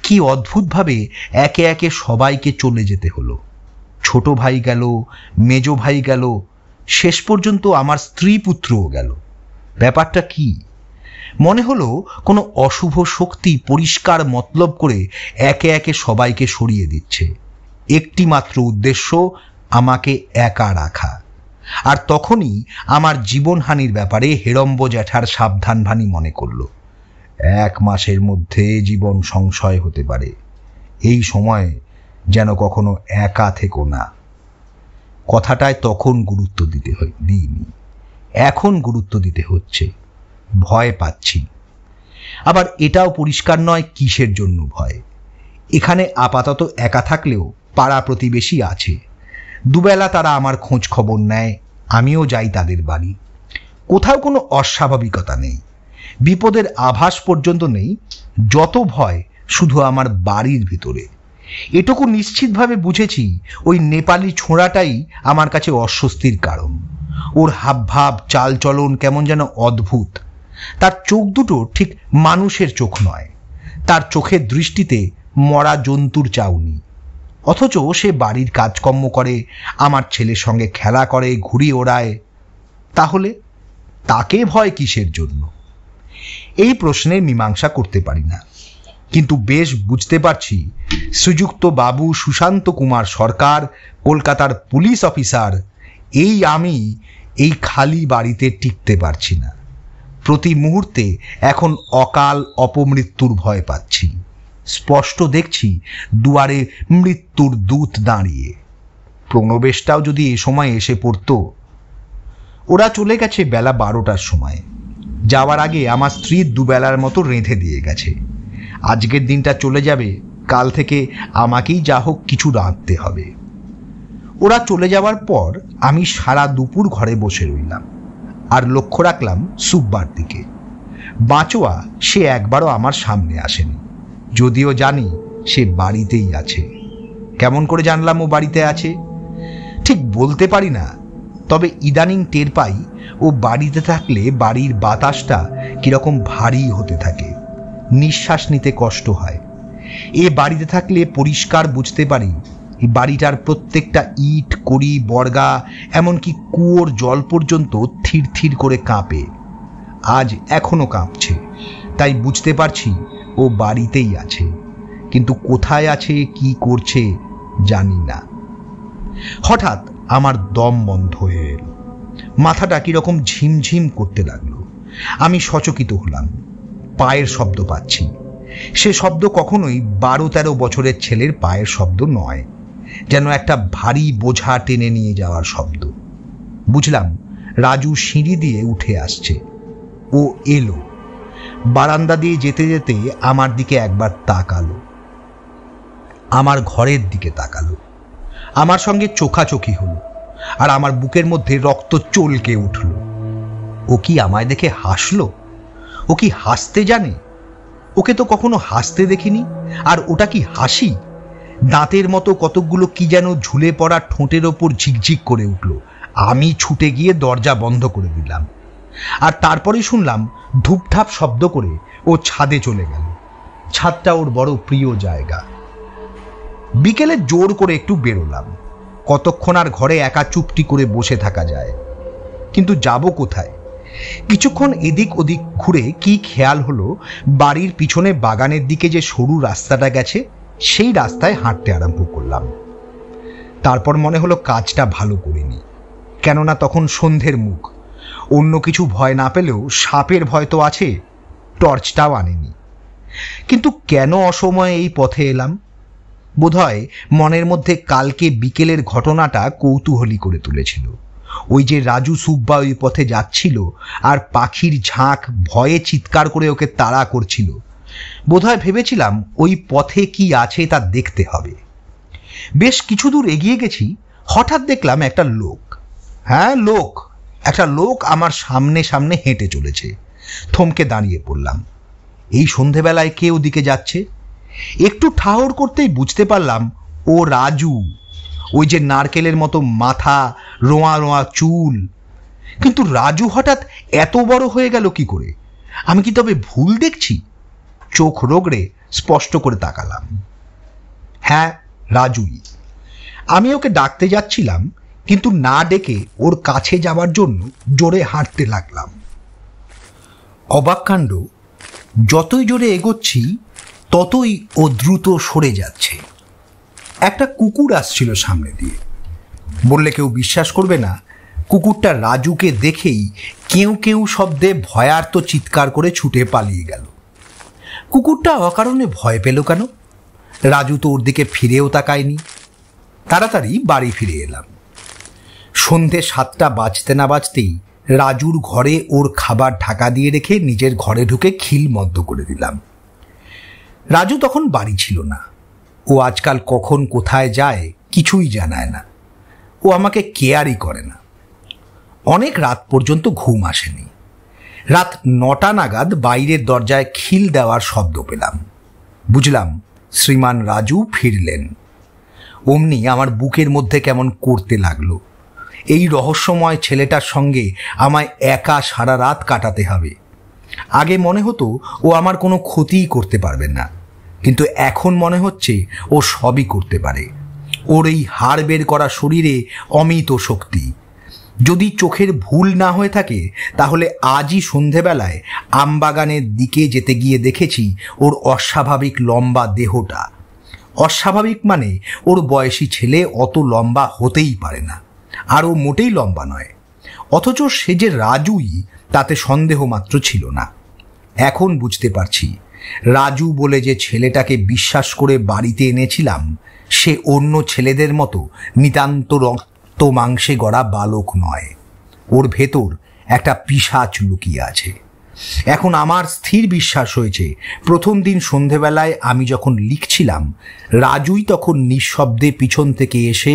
S1: কি অদ্ভুতভাবে একে একে সবাইকে চলে যেতে হলো। ছোট ভাই গেল, মেজ ভাই গেল, শেষ পর্যন্ত আমার স্ত্রী পুত্রও গেল। ব্যাপারটা কি? মনে হলো কোনো অশুভ শক্তি পরিষ্কার মতলব করে একে একে সবাইকে সরিয়ে দিচ্ছে। একটি মাত্র উদ্দেশ্য, আমাকে একা রাখা। আর তখনই আমার জীবনহানির ব্যাপারে হেরম্ব জ্যাঠার সাবধানবাণী মনে করল। 1 মাসের মধ্যে জীবন সংশয় হতে পারে, এই সময় যেন কখনো একা থেকো না। কথাটায় তখন গুরুত্ব দিইনি, এখন গুরুত্ব দিতে হচ্ছে। ভয় পাচ্ছি। আবার এটাও পরিষ্কার নয় কিসের জন্য ভয়। এখানে আপাতত একা থাকলেও পাড়া প্রতিবেশী আছে, দুবেলা তারা আমার খোঁজ খবর নেয়, আমিও যাই তাদের বাড়ি। কোথাও কোনো অস্বাভাবিকতা নেই, বিপদের আভাস পর্যন্ত নেই। যত ভয় শুধু আমার বাড়ির ভিতরে। এটুকু নিশ্চিতভাবে বুঝেছি, ওই নেপালি ছোঁড়াটাই আমার কাছে অস্বস্তির কারণ। ওর হাবভাব চালচলন কেমন যেন অদ্ভুত। তার চোখ দুটো ঠিক মানুষের চোখ নয়, তার চোখের দৃষ্টিতে মরা জন্তুর চাউনি। অথচ সে বাড়ির কাজকর্ম করে, আমার ছেলের সঙ্গে খেলা করে, ঘুড়ি ওড়ায়। তাহলে তাকে ভয় কিসের জন্য? এই প্রশ্নের মীমাংসা করতে পারি না, কিন্তু বেশ বুঝতে পারছি শ্রীযুক্ত বাবু সুশান্ত কুমার সরকার, কলকাতার পুলিশ অফিসার, আমি এই খালি বাড়িতে টিকতে পারছি না। প্রতি মুহূর্তে এখন অকাল অপমৃত্যুর ভয় পাচ্ছি। স্পষ্ট দেখছি দুয়ারে মৃত্যুর দূত দাঁড়িয়ে। প্রণবেশটাও যদি এ সময় এসে পড়ত। ওরা চলে গেছে বেলা 12টার সময়। যাওয়ার আগে আমার স্ত্রী দুবেলার মতো রেঁধে দিয়ে গেছে। আজকের দিনটা চলে যাবে, কাল থেকে আমাকেই যা হোক কিছু রাঁধতে হবে। ওরা চলে যাওয়ার পর আমি সারা দুপুর ঘরে বসে রইলাম আর লক্ষ্য রাখলাম সুব্বার দিকে। বাঁচোয়া সে একবারও আমার সামনে আসেনি, যদিও জানি সে বাড়িতেই আছে। কেমন করে জানলাম ও বাড়িতে আছে? ঠিক বলতে পারি না, তবে ইদানিং টের পাই ও বাড়িতে থাকলে বাড়ির বাতাসটা কিরকম ভারী হতে থাকে, নিঃশ্বাস নিতে কষ্ট হয়। এ বাড়িতে থাকলে পরিষ্কার বুঝতে পারি বাড়িটার প্রত্যেকটা ইট, কড়ি, বর্গা, এমনকি কুয়োর জল পর্যন্ত থির থির করে কাঁপে। আজ এখনো কাঁপছে, তাই বুঝতে পারছি ও বাড়িতেই আছে, কিন্তু কোথায় আছে, কি করছে জানি না। হঠাৎ আমার দম বন্ধ হয়ে এলো, মাথাটা কিরকম ঝিমঝিম করতে লাগলো। আমি সচকিত হলাম, পায়ের শব্দ পাচ্ছি। সে শব্দ কখনোই 12-13 বছরের ছেলের পায়ের শব্দ নয়, যেন একটা ভারী বোঝা টেনে নিয়ে যাওয়ার শব্দ। বুঝলাম রাজু সিঁড়ি দিয়ে উঠে আসছে। ও এলো, বারান্দা দিয়ে যেতে যেতে আমার দিকে একবার তাকালো, আমার ঘরের দিকে তাকালো, আমার সঙ্গে চোখাচোখি হলো, আর আমার বুকের মধ্যে রক্ত চলকে উঠল। ও কি আমায় দেখে হাসলো? ও কি হাসতে জানে? ওকে তো কখনো হাসতে দেখিনি। আর ওটা কি হাসি? দাঁতের মতো কতকগুলো কি যেন ঝুলে পড়া ঠোঁটের ওপর ঝিকঝিক করে উঠল। আমি ছুটে গিয়ে দরজা বন্ধ করে দিলাম, আর তারপরে শুনলাম ধূপধাপ শব্দ করে ও ছাদে চলে গেল। ছাদটা ওর বড় প্রিয় জায়গা। বিকেলে জোর করে একটু বেরোলাম। কতক্ষণ আর ঘরে একা চুপটি করে বসে থাকা যায়? কিন্তু যাব কোথায়? কিছুক্ষণ এদিক ওদিক ঘুরে কি খেয়াল হলো, বাড়ির পিছনে বাগানের দিকে যে সরু রাস্তাটা গেছে, সেই রাস্তায় হাঁটতে আরম্ভ করলাম। তারপর মনে হলো কাজটা ভালো করিনি, কেননা তখন সন্ধ্যের মুখ। অন্য কিছু ভয় না পেলেও সাপের ভয় তো আছে। টর্চটাও আনিনি। কিন্তু কেন অসময়ে এই পথে এলাম? বোধহয় মনের মধ্যে কালকে বিকেলের ঘটনাটা কৌতূহলী করে তুলেছিল। ওই যে রাজু সুব্বা ওই পথে যাচ্ছিল আর পাখির ঝাঁক ভয়ে চিৎকার করে ওকে তাড়া করছিল। বোধহয় ভেবেছিলাম ওই পথে কি আছে তা দেখতে হবে। বেশ কিছু দূর এগিয়ে গেছি, হঠাৎ দেখলাম একটা লোক, একটা লোক আমার সামনে সামনে হেঁটে চলেছে। থমকে দাঁড়িয়ে পড়লাম। এই সন্ধেবেলায় কে ওদিকে যাচ্ছে? একটু ঠাহর করতেই বুঝতে পারলাম ও রাজু। ওই যে নারকেলের মতো মাথা, রোঁয়া রোঁয়া চুল। কিন্তু রাজু হঠাৎ এত বড় হয়ে গেল কি করে? আমি কি তবে ভুল দেখছি? চোখ রগড়ে স্পষ্ট করে তাকালাম। হ্যাঁ, রাজুই। আমি ওকে ডাকতে যাচ্ছিলাম, কিন্তু না ডেকে ওর কাছে যাওয়ার জন্য জোরে হাঁটতে লাগলাম। অবাক কাণ্ড, যতই জোরে এগোচ্ছি ততই ও দ্রুত সরে যাচ্ছে। একটা কুকুর আসছিল সামনে দিয়ে। বললে কেউ বিশ্বাস করবে না, কুকুরটা রাজুকে দেখেই কেউ কেউ শব্দে ভয়ার্ত চিৎকার করে ছুটে পালিয়ে গেল। কুকুরটা অকারণে ভয় পেল কেন? রাজু তো ওর দিকে ফিরেও তাকায়নি। তাড়াতাড়ি বাড়ি ফিরে এলাম। সন্ধে 7টা বাজতে না বাজতেই রাজুর ঘরে ওর খাবার ঢাকা দিয়ে রেখে নিজের ঘরে ঢুকে খিল মদ্দ করে দিলাম। রাজু তখন বাড়ি ছিল না। ও আজকাল কখন কোথায় যায় কিছুই জানায় না। ও আমাকে কেয়ারই করে না। অনেক রাত পর্যন্ত ঘুম আসেনি। রাত 9টা নাগাদ বাইরের দরজায় খিল দেওয়ার শব্দ পেলাম। বুঝলাম শ্রীমান রাজু ফিরলেন। অমনি আমার বুকের মধ্যে কেমন করতে লাগলো। এই রহস্যময় ছেলেটার সঙ্গে আমায় একা সারা রাত কাটাতে হবে। আগে মনে হতো ও আমার কোনো ক্ষতিই করতে পারবে না, কিন্তু এখন মনে হচ্ছে ও সবই করতে পারে। ওর এই হাড় বের করা শরীরে অমিত শক্তি। যদি চোখের ভুল না হয়ে থাকে তাহলে আজই সন্ধেবেলায় আমবাগানের দিকে যেতে গিয়ে দেখেছি ওর অস্বাভাবিক লম্বা দেহটা। অস্বাভাবিক মানে ওর বয়সী ছেলে অত লম্বা হতেই পারে না, আর ও মোটেই লম্বা নয়। অথচ সে যে রাজুই তাতে সন্দেহ মাত্র ছিল না। এখন বুঝতে পারছি, রাজু বলে যে ছেলেটাকে বিশ্বাস করে বাড়িতে এনেছিলাম সে অন্য ছেলেদের মতো নিতান্ত রক্ত মাংসে গড়া বালক নয়। ওর ভেতর একটা পিশাচ লুকিয়ে আছে। এখন আমার স্থির বিশ্বাস হয়েছে, প্রথম দিন সন্ধেবেলায় আমি যখন লিখছিলাম রাজুই তখন নিঃশব্দে পিছন থেকে এসে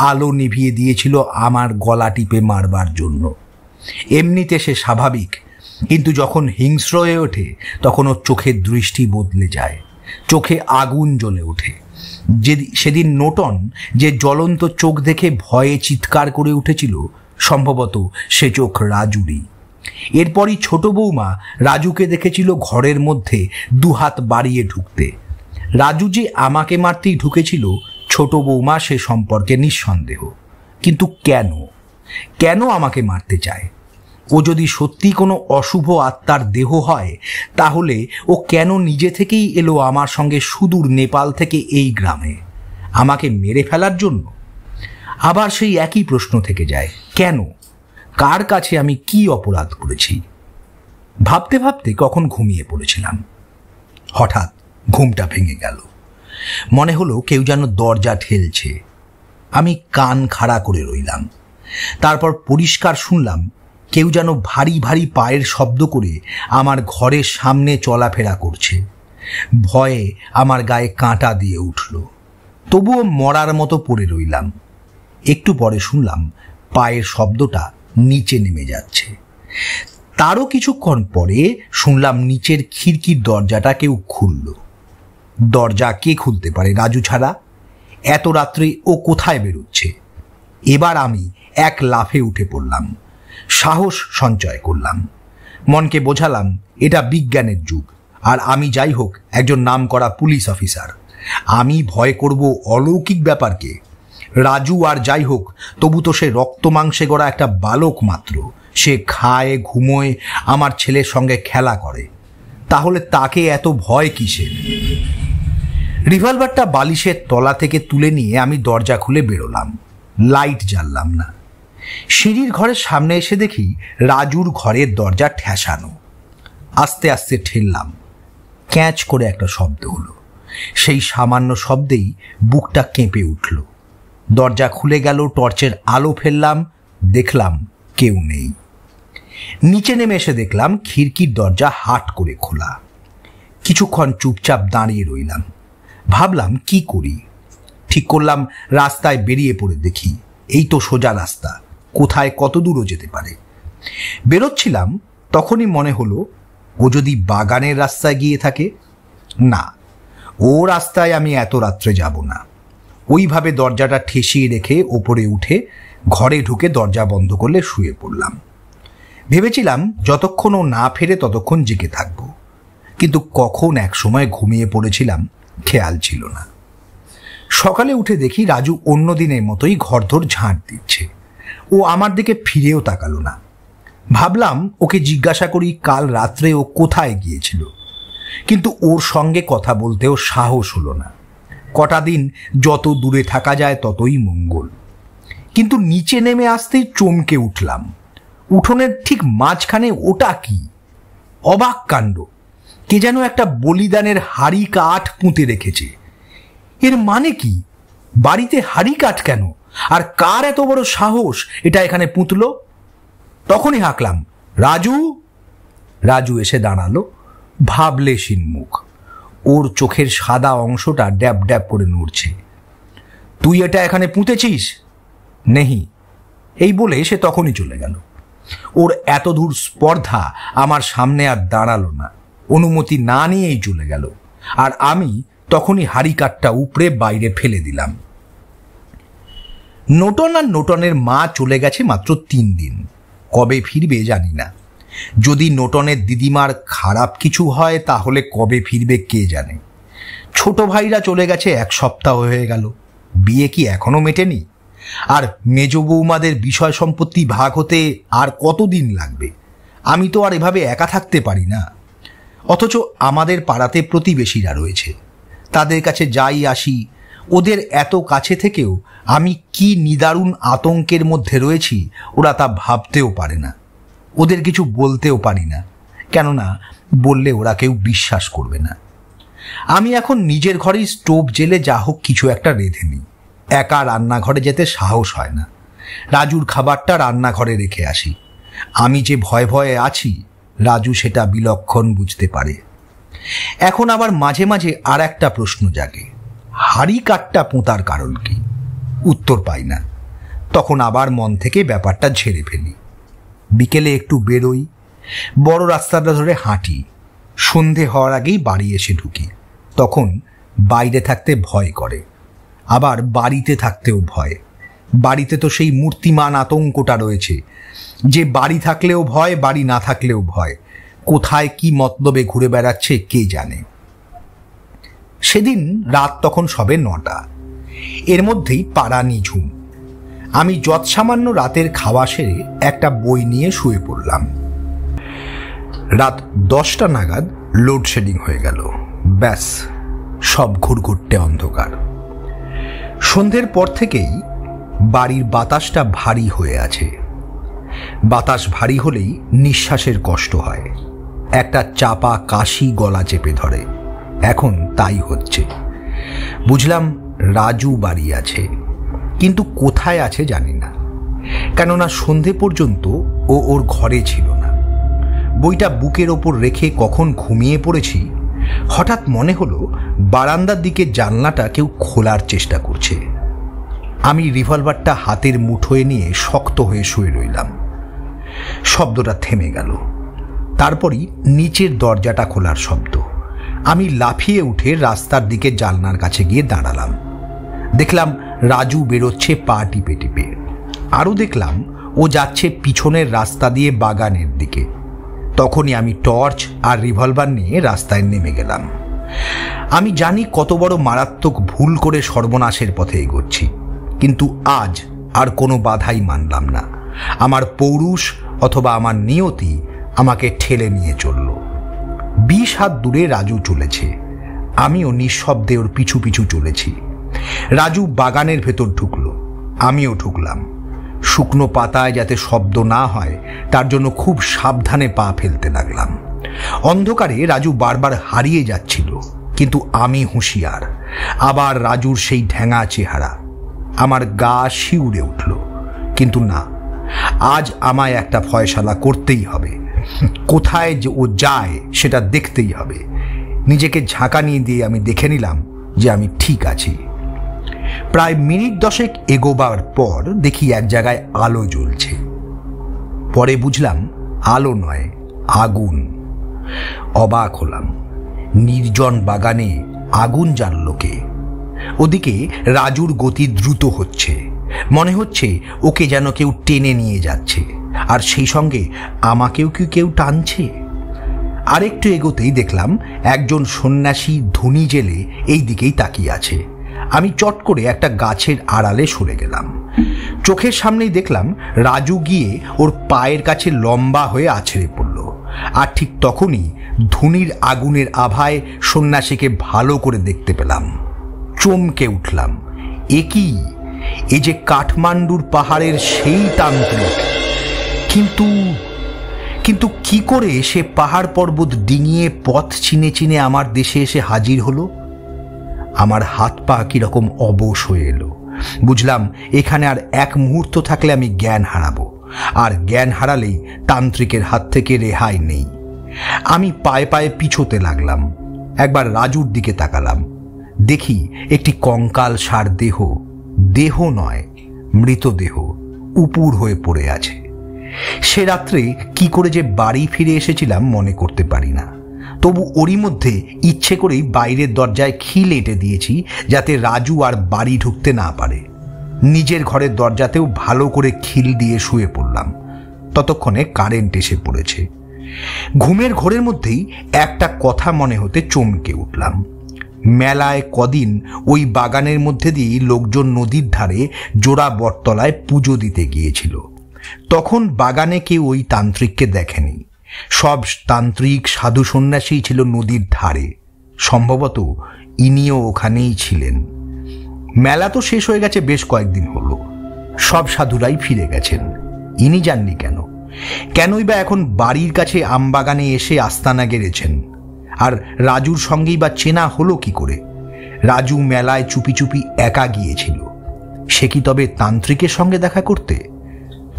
S1: আলো নিভিয়ে দিয়েছিল আমার গলা টিপে মারবার জন্য। এমনিতে সে স্বাভাবিক, কিন্তু যখন হিংস্র হয়ে ওঠে তখন ওর চোখের দৃষ্টি বদলে যায়, চোখে আগুন জ্বলে ওঠে। সেদিন নোটন যে জ্বলন্ত চোখ দেখে ভয়ে চিৎকার করে উঠেছিল, সম্ভবত সে চোখ রাজুরই। এরপরই ছোট বৌমা রাজুকে দেখেছিল ঘরের মধ্যে দুহাত বাড়িয়ে ঢুকতে। রাজু যে আমাকে মারতেই ঢুকেছিল ছোট বৌমা সে সম্পর্কে নিঃসন্দেহ। কিন্তু কেন আমাকে মারতে চায়? ও যদি সত্যি কোনো অশুভ আত্মার দেহ হয় তাহলে ও কেন নিজে থেকেই এলো আমার সঙ্গে সুদূর নেপাল থেকে এই গ্রামে? আমাকে মেরে ফেলার জন্য? আবার সেই একই প্রশ্ন থেকে যায়, কেন? কার কাছে আমি কি অপরাধ করেছি? ভাবতে ভাবতে কখন ঘুমিয়ে পড়েছিলাম। হঠাৎ ঘুমটা ভেঙে গেল। মনে হলো কেউ যেন দরজা ঠেলছে। আমি কান খাড়া করে রইলাম। তারপর পরিষ্কার শুনলাম কেউ যেন ভারী ভারী পায়ের শব্দ করে আমার ঘরের সামনে চলাফেরা করছে। ভয়ে আমার গায়ে কাঁটা দিয়ে উঠল। তবুও মরার মতো পড়ে রইলাম। একটু পরে শুনলাম পায়ের শব্দটা নিচে নেমে যাচ্ছে। তারও কিছুক্ষণ পরে শুনলাম নিচের খিড়কির দরজাটা কেউ খুলল। দরজা কে খুলতে পারে রাজু ছাড়া? এত রাত্রে ও কোথায় বেরোচ্ছে? এবার আমি এক লাফে উঠে পড়লাম। সাহস সঞ্চয় করলাম। মনকে বোঝালাম এটা বিজ্ঞানের যুগ, আর আমি যাই হোক একজন নামকরা পুলিশ অফিসার। আমি ভয় করব অলৌকিক ব্যাপারকে? রাজু আর যাই হোক, তবু তো সে রক্ত মাংসে গড়া একটা বালক মাত্র। সে খায়, ঘুমোয়, আমার ছেলের সঙ্গে খেলা করে। তাহলে তাকে এত ভয় কিসের? রিভলভারটা বালিশের তলা থেকে তুলে নিয়ে আমি দরজা খুলে বেরোলাম। লাইট জ্বাললাম না। সিঁড়ির ঘরের সামনে এসে দেখি রাজুর ঘরের দরজা ঠেসানো। আস্তে আস্তে ঠেললাম। ক্যাঁচ করে একটা শব্দ হলো। সেই সামান্য শব্দেই বুকটা কেঁপে উঠল। দরজা খুলে গেল, টর্চের আলো ফেললাম, দেখলাম কেউ নেই। নিচে নেমে এসে দেখলাম খিড়কির দরজা হাট করে খোলা। কিছুক্ষণ চুপচাপ দাঁড়িয়ে রইলাম। ভাবলাম কি করি। ঠিক করলাম রাস্তায় বেরিয়ে পড়ে দেখি। এই তো সোজা রাস্তা, কোথায় কত দূরও যেতে পারে। বেরোচ্ছিলাম, তখনই মনে হলো ও যদি বাগানের রাস্তায় গিয়ে থাকে। না, ও রাস্তায় আমি এত রাত্রে যাব না। ওইভাবে দরজাটা ঠেসিয়ে রেখে ওপরে উঠে ঘরে ঢুকে দরজা বন্ধ করলে শুয়ে পড়লাম। ভেবেছিলাম যতক্ষণ ও না ফেরে ততক্ষণ জেগে থাকবো, কিন্তু কখন এক সময় ঘুমিয়ে পড়েছিলাম খেয়াল ছিল না। সকালে উঠে দেখি রাজু অন্য দিনের মতোই ঘরদোর ঝাঁট দিচ্ছে। ও আমার দিকে ফিরেও তাকালো না। ভাবলাম ওকে জিজ্ঞাসা করি কাল রাত্রে ও কোথায় গিয়েছিল, কিন্তু ওর সঙ্গে কথা বলতেও সাহস হলো না। কটা দিন যত দূরে থাকা যায় ততই মঙ্গল। কিন্তু নিচে নেমে আসতেই চমকে উঠলাম। উঠোনের ঠিক মাঝখানে ওটা কি? অবাক কাণ্ড! কে যেন একটা বলিদানের হাড়ি কাঠ পুঁতে রেখেছে। এর মানে কি? বাড়িতে হাড়ি কাঠ কেন? আর কার এত বড় সাহস এটা এখানে পুঁতল? তখনই হাঁকলাম, রাজু! রাজু এসে দাঁড়ালো, ভাবলেশীন মুখ। ওর চোখের সাদা অংশটা ড্যাব ড্যাব করে নড়ছে। তুই এটা এখানে পুঁতেছিস? নেহি, এই বলে সে তখনই চলে গেল। ওর এত দূর স্পর্ধা আমার সামনে আর দাঁড়ালো না। অনুমতি না নিয়েই চলে গেল। আর আমি তখনই হাড়ি কাঠটা উপড়ে বাইরে ফেলে দিলাম। নোটন আর নোটনের মা চলে গেছে মাত্র 3 দিন। কবে ফিরবে জানি না। যদি নোটনের দিদিমার খারাপ কিছু হয় তাহলে কবে ফিরবে কে জানে। ছোট ভাইরা চলে গেছে 1 সপ্তাহ হয়ে গেল। বিয়ে কি এখনো মেটেনি? আর মেজ বৌমাদের বিষয় সম্পত্তি ভাগ হতে আর কতদিন লাগবে? আমি তো আর এভাবে একা থাকতে পারি না। অথচ আমাদের পাড়াতে প্রতিবেশীরা রয়েছে। তাদের কাছে যাই আসি, ওদের এত কাছে থেকেও আমি কি নিদারুণ আতঙ্কের মধ্যে রয়েছি ওরা তা ভাবতেও পারে না। ওদের কিছু বলতেও পারি না, কেননা বললে ওরা কেউ বিশ্বাস করবে না। আমি এখন নিজের ঘরেই স্টোভ জেলে যা হোক কিছু একটা রেঁধে নিই। একা রান্নাঘরে যেতে সাহস হয় না। রাজুর খাবারটা রান্নাঘরে রেখে আসি। আমি যে ভয়ে ভয়ে আছি রাজু সেটা বিলক্ষণ বুঝতে পারে। এখন আবার মাঝে মাঝে আর একটা প্রশ্ন জাগে, হাড়ি কাঠটা পোঁতার কারণ কি? উত্তর পাই না। তখন আবার মন থেকে ব্যাপারটা ঝেড়ে ফেলি। বিকেলে একটু বেরোই, বড় রাস্তাটা ধরে হাঁটি। সন্ধে হওয়ার আগেই বাড়ি এসে ঢুকি। তখন বাইরে থাকতে ভয় করে, আবার বাড়িতে থাকতেও ভয়। বাড়িতে তো সেই মূর্তিমান আতঙ্কটা রয়েছে যে বাড়ি থাকলেও ভয়, বাড়ি না থাকলেও ভয়। কোথায় কি মতলবে ঘুরে বেড়াচ্ছে কে জানে। সেদিন রাত তখন সবে 9টা। এর মধ্যেই পাড়া নিঝুম। আমি যৎসামান্য রাতের খাওয়া সেরে একটা বই নিয়ে শুয়ে পড়লাম। রাত 10টা নাগাদ লোডশেডিং হয়ে গেল। ব্যাস, সব ঘুরঘুরটে অন্ধকার। সন্ধ্যের পর থেকেই বাড়ির বাতাসটা ভারী হয়ে আছে। বাতাস ভারী হলেই নিঃশ্বাসের কষ্ট হয়। একটা চাপা কাশি গলা চেপে ধরে। এখন তাই হচ্ছে। বুঝলাম রাজু বাড়ি আছে, কিন্তু কোথায় আছে জানি না। কেননা সন্ধে পর্যন্ত ও ওর ঘরে ছিল না। বইটা বুকের ওপর রেখে কখন ঘুমিয়ে পড়েছি, হঠাৎ মনে হলো বারান্দার দিকে জানলাটা কেউ খোলার চেষ্টা করছে। আমি রিভলভারটা হাতের মুঠোয় নিয়ে শক্ত হয়ে শুয়ে রইলাম। শব্দটা থেমে গেল। তারপরই নিচের দরজাটা খোলার শব্দ। আমি লাফিয়ে উঠে রাস্তার দিকে জানলার কাছে গিয়ে দাঁড়ালাম। দেখলাম রাজু বেরোচ্ছে পা টিপে টিপে। আরও দেখলাম ও যাচ্ছে পিছনের রাস্তা দিয়ে বাগানের দিকে। তখনই আমি টর্চ আর রিভলভার নিয়ে রাস্তায় নেমে গেলাম। আমি জানি কত বড় মারাত্মক ভুল করে সর্বনাশের পথে এগোচ্ছি, কিন্তু আজ আর কোনো বাধাই মানলাম না। আমার পৌরুষ অথবা আমার নিয়তি আমাকে ঠেলে নিয়ে চলল। 20 হাত দূরে রাজু চলেছে। আমিও নিঃশব্দে ওর পিছু পিছু চলেছি। রাজু বাগানের ভেতর ঢুকলো, আমিও ঢুকলাম। শুকনো পাতায় যাতে শব্দ না হয় তার জন্য খুব সাবধানে পা ফেলতে লাগলাম। অন্ধকারে রাজু বারবার হারিয়ে যাচ্ছিল, কিন্তু আমি হুঁশিয়ার। আবার রাজুর সেই ঢ্যাঙা চেহারা। আমার গা শিউরে উঠল। কিন্তু না, আজ আমায় একটা ফয়সালা করতেই হবে। কোথায় যে ও যায় সেটা দেখতেই হবে। নিজেকে ঝাঁকানি দিয়ে আমি দেখে নিলাম যে আমি ঠিক আছি। প্রায় মিনিট 10 এগোবার পর দেখি এক জায়গায় আলো জ্বলছে। পরে বুঝলাম আলো নয়, আগুন। অবাক হলাম, নির্জন বাগানে আগুন জ্বালল কে? ওদিকে রাজুর গতি দ্রুত হচ্ছে, মনে হচ্ছে ওকে যেন কেউ টেনে নিয়ে যাচ্ছে, আর সেই সঙ্গে আমাকেও কি কেউ টানছে। আরেকটু এগোতেই দেখলাম একজন সন্ন্যাসী ধুনি জেলে এই দিকেই তাকিয়ে আছে। আমি চট করে একটা গাছের আড়ালে সরে গেলাম। চোখের সামনেই দেখলাম রাজু গিয়ে ওর পায়ের কাছে লম্বা হয়ে আছড়ে পড়ল। আর ঠিক তখনই ধুনির আগুনের আভায় সন্ন্যাসীকে ভালো করে দেখতে পেলাম। চমকে উঠলাম, এ কি? এ যে কাঠমান্ডুর পাহাড়ের সেই তান্ত্রিক। কিন্তু কি করে সে পাহাড় পর্বত ডিঙিয়ে পথ চিনে চিনে আমার দেশে এসে হাজির হলো? আমার হাত পা কিরকম অবশ হয়ে এলো। বুঝলাম এখানে আর এক মুহূর্ত থাকলে আমি জ্ঞান হারাবো, আর জ্ঞান হারালেই তান্ত্রিকের হাত থেকে রেহাই নেই। আমি পায়ে পায়ে পিছোতে লাগলাম। একবার রাজুর দিকে তাকালাম। দেখি একটি কঙ্কাল সার দেহ, দেহ নয় মৃতদেহ, উপুর হয়ে পড়ে আছে। সে রাত্রে কি করে যে বাড়ি ফিরে এসেছিলাম মনে করতে পারি না। তবু ওরই মধ্যে ইচ্ছে করেই বাইরের দরজায় খিল এঁটে দিয়েছি, যাতে রাজু আর বাড়ি ঢুকতে না পারে। নিজের ঘরের দরজাতেও ভালো করে খিল দিয়ে শুয়ে পড়লাম। ততক্ষণে কারেন্ট এসে পড়েছে। ঘুমের ঘোরের মধ্যেই একটা কথা মনে হতে চমকে উঠলাম। মেলায় কদিন ওই বাগানের মধ্যে দিয়ে লোকজন নদীর ধারে জোড়া বটতলায় পুজো দিতে গিয়েছিল। তখন বাগানে কেউ ওই তান্ত্রিককে দেখেনি। সব তান্ত্রিক সাধু সন্ন্যাসী ছিল নদীর ধারে। সম্ভবত ইনিও ওখানেই ছিলেন। মেলা তো শেষ হয়ে গেছে বেশ কয়েকদিন হলো। সব সাধুরাই ফিরে গেছেন। ইনি যাননি কেন? কেনই বা এখন বাড়ির কাছে আমবাগানে এসে আস্তানা গেড়েছেন? আর রাজুর সঙ্গেই বা চেনা হলো কি করে? রাজু মেলায় চুপি চুপি একা গিয়েছিল। সে কি তবে তান্ত্রিকের সঙ্গে দেখা করতে?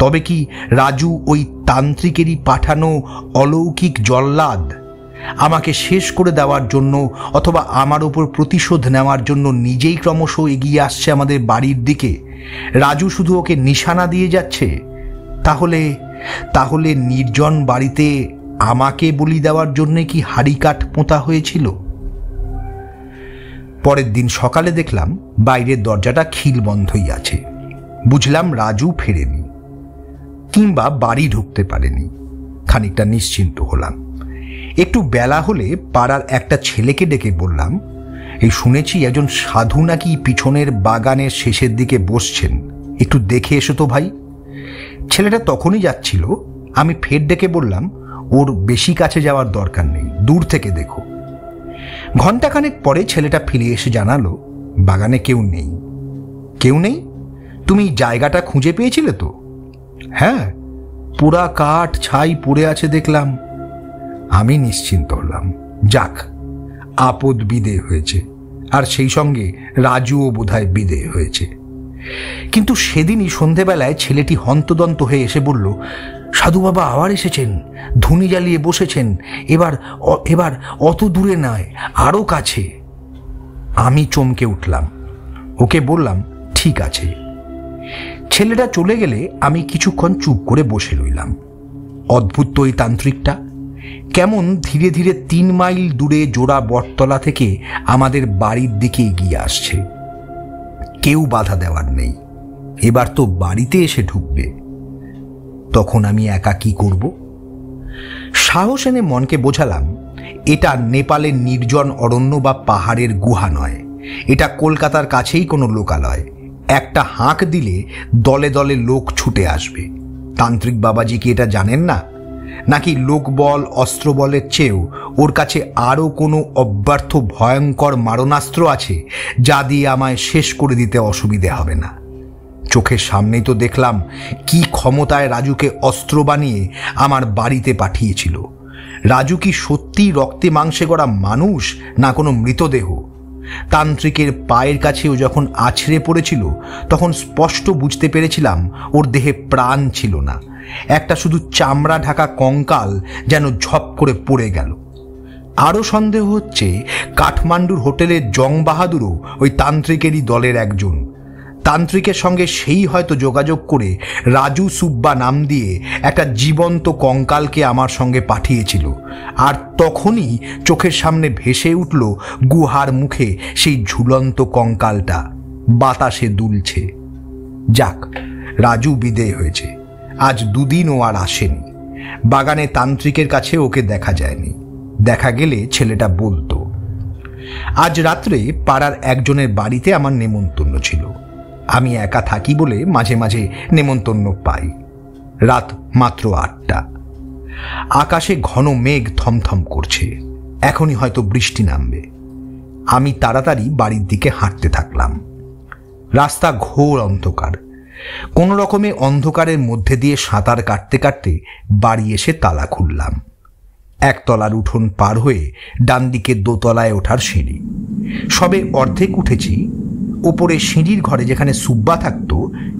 S1: তবে কি রাজু ওই তান্ত্রিকেরই পাঠানো অলৌকিক জল্লাদ? আমাকে শেষ করে দেওয়ার জন্য, অথবা আমার ওপর প্রতিশোধ নেওয়ার জন্য নিজেই ক্রমশ এগিয়ে আসছে আমাদের বাড়ির দিকে। রাজু শুধু ওকে নিশানা দিয়ে যাচ্ছে। তাহলে নির্জন বাড়িতে আমাকে বলি দেওয়ার জন্য কি হাড়িকাঠ পোঁতা হয়েছিল? পরের দিন সকালে দেখলাম বাইরের দরজাটা খিল বন্ধই আছে। বুঝলাম রাজু ফেরেনি, কিংবা বাড়ি ঢুকতে পারেনি। খানিকটা নিশ্চিন্ত হলাম। একটু বেলা হলে পাড়ার একটা ছেলেকে ডেকে বললাম, এই শুনেছি একজন সাধু নাকি পিছনের বাগানের শেষের দিকে বসছেন, একটু দেখে এসো তো ভাই। ছেলেটা তখনই যাচ্ছিল। আমি ফের ডেকে বললাম, ওর বেশি কাছে যাওয়ার দরকার নেই, দূর থেকে দেখো। ঘণ্টাখানেক পরে ছেলেটা ফিরে এসে জানালো, বাগানে কেউ নেই। কেউ নেই? তুমি জায়গাটা খুঁজে পেয়েছিলে তো? হ্যাঁ, পুরা কাঠ ছাই পড়ে আছে দেখলাম। আমি নিশ্চিন্ত হলাম। যাক, আপদ বিদেয় হয়েছে, আর সেই সঙ্গে রাজুও বোধহয় বিদেয় হয়েছে। কিন্তু সেদিনই সন্ধেবেলায় ছেলেটি হন্তদন্ত হয়ে এসে বলল, সাধু বাবা আবার এসেছেন, ধুনি জ্বালিয়ে বসেছেন। এবার অত দূরে নয়, আরো কাছে। আমি চমকে উঠলাম। ওকে বললাম, ঠিক আছে। ছেলেটা চলে গেলে আমি কিছুক্ষণ চুপ করে বসে রইলাম। অদ্ভুত তো এই তান্ত্রিকটা। কেমন ধীরে ধীরে 3 মাইল দূরে জোড়া বটতলা থেকে আমাদের বাড়ির দিকে এগিয়ে আসছে। কেউ বাধা দেওয়ার নেই। এবার তো বাড়িতে এসে ঢুকবে। তখন আমি একা কি করব? সাহস এনে মনকে বোঝালাম, এটা নেপালের নির্জন অরণ্য বা পাহাড়ের গুহা নয়। এটা কলকাতার কাছেই কোনো লোকালয়। একটা হাঁক দিলে দলে দলে লোক ছুটে আসবে। তান্ত্রিক বাবাজি কি এটা জানেন না? নাকি লোকবল অস্ত্রবলের চেয়েও ওর কাছে আরও কোনো অব্যর্থ ভয়ঙ্কর মারণাস্ত্র আছে, যা দিয়ে আমায় শেষ করে দিতে অসুবিধে হবে না? চোখের সামনেই তো দেখলাম কি ক্ষমতায় রাজুকে অস্ত্র বানিয়ে আমার বাড়িতে পাঠিয়েছিল। রাজু কি সত্যি রক্তে মাংসে গড়া মানুষ না কোনো মৃতদেহ? তান্ত্রিকের পায়ের কাছেও যখন আছড়ে পড়েছিল তখন স্পষ্ট বুঝতে পেরেছিলাম ওর দেহে প্রাণ ছিল না, একটা শুধু চামড়া ঢাকা কঙ্কাল যেন ঝপ করে পড়ে গেল। আরও সন্দেহ হচ্ছে কাঠমান্ডুর হোটেলের জং বাহাদুরও ওই তান্ত্রিকেরই দলের একজন। তান্ত্রিকের সঙ্গে সেই হয়তো যোগাযোগ করে রাজু সুব্বা নাম দিয়ে একটা জীবন্ত কঙ্কালকে আমার সঙ্গে পাঠিয়েছিল, আর তখনই চোখের সামনে ভেসে উঠল গুহার মুখে সেই ঝুলন্ত কঙ্কালটা বাতাসে দুলছে। যাক, রাজু বিদেয় হয়েছে, আজ 2 দিন ও আর আসেনি। বাগানে তান্ত্রিকের কাছে ওকে দেখা যায়নি, দেখা গেলে ছেলেটা বলতো। আজ রাত্রে পাড়ার একজনের বাড়িতে আমার নেমন্তন্ন ছিল। আমি একা থাকি বলে মাঝে মাঝে নেমন্তন্ন পাই। রাত মাত্র 8টা। আকাশে ঘন মেঘ থমথম করছে, এখনই হয়তো বৃষ্টি নামবে। আমি তাড়াতাড়ি বাড়ির দিকে হাঁটতে থাকলাম। রাস্তা ঘোর অন্ধকার। কোনো রকমে অন্ধকারের মধ্যে দিয়ে সাঁতার কাটতে কাটতে বাড়ি এসে তালা খুললাম। 1 তলার উঠোন পার হয়ে ডান দিকে 2 তলায় ওঠার সিঁড়ি। সবে অর্ধেক উঠেছি, ওপরে সিঁড়ির ঘরে যেখানে সুব্বা থাকতো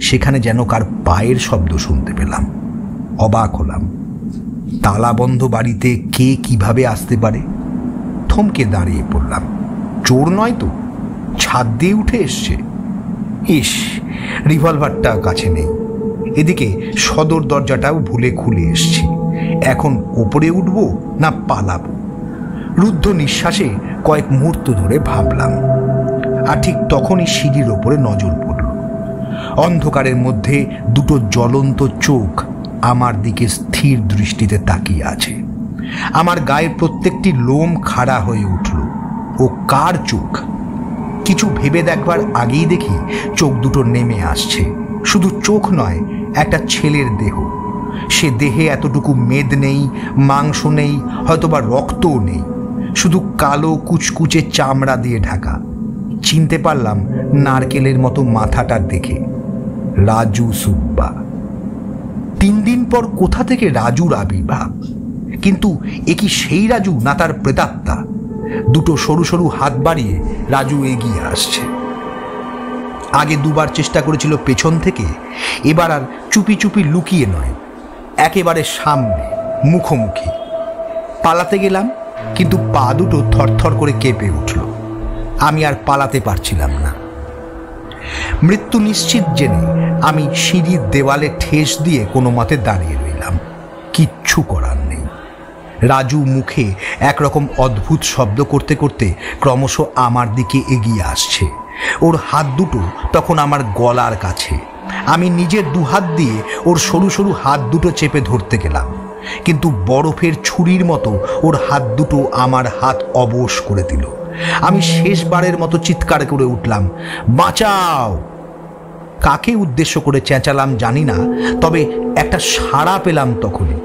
S1: সেখানে যেন কার পায়ের শব্দ শুনতে পেলাম। অবাক হলাম। তালাবন্ধ বাড়িতে কে কিভাবে আসতে পারে? থমকে দাঁড়িয়ে পড়লাম। চোর নয় তো, ছাদ দিয়ে উঠে এসছে। ইস, রিভলভারটা কাছে নেই। এদিকে সদর দরজাটাও ভুলে খুলে এসছি। এখন ওপরে উঠব না পালাবো? রুদ্ধ নিঃশ্বাসে কয়েক মুহূর্ত ধরে ভাবলাম। আর ঠিক তখনই সিঁড়ির ওপরে নজর পড়ল। অন্ধকারের মধ্যে 2 জ্বলন্ত চোখ আমার দিকে স্থির দৃষ্টিতে তাকিয়ে আছে। আমার গায়ের প্রত্যেকটি লোম খাড়া হয়ে উঠল। ও কার চোখ? কিছু ভেবে দেখবার আগেই দেখি চোখ 2 নেমে আসছে। শুধু চোখ নয়, একটা ছেলের দেহ। সে দেহে এতটুকু মেদ নেই, মাংস নেই, হয়তোবা রক্তও নেই, শুধু কালো কুচকুচে চামড়া দিয়ে ঢাকা। চিনতে পারলাম নারকেলের মতো মাথাটা দেখে। রাজু সুব্বা। 3 দিন পর কোথা থেকে রাজুর আবির্ভাব? কিন্তু এ কি সেই রাজু না তার প্রেতাত্মা? 2 সরু সরু হাত বাড়িয়ে রাজু এগিয়ে আসছে। আগে 2 বার চেষ্টা করেছিল পেছন থেকে, এবার আর চুপি চুপি লুকিয়ে নয়, একেবারে সামনে, মুখোমুখি। পালাতে গেলাম, কিন্তু পা 2 থরথর করে কেঁপে উঠল। আমি আর পালাতে পারছিলাম না। মৃত্যু নিশ্চিত জেনে আমি সিঁড়ির দেওয়ালে ঠেস দিয়ে কোনো মতে দাঁড়িয়ে রইলাম। কিচ্ছু করার নেই। রাজু মুখে একরকম অদ্ভুত শব্দ করতে করতে ক্রমশ আমার দিকে এগিয়ে আসছে। ওর হাত 2 তখন আমার গলার কাছে। আমি নিজের 2 হাত দিয়ে ওর সরু সরু হাত 2 চেপে ধরতে গেলাম, কিন্তু বরফের ছুরির মতো ওর হাত 2 আমার হাত অবশ করে দিল। আমি শেষবারের মতো চিৎকার করে উঠলাম, বাঁচাও! কাকে উদ্দেশ্য করে চেঁচালাম জানি না, তবে একটা সাড়া পেলাম তখনই।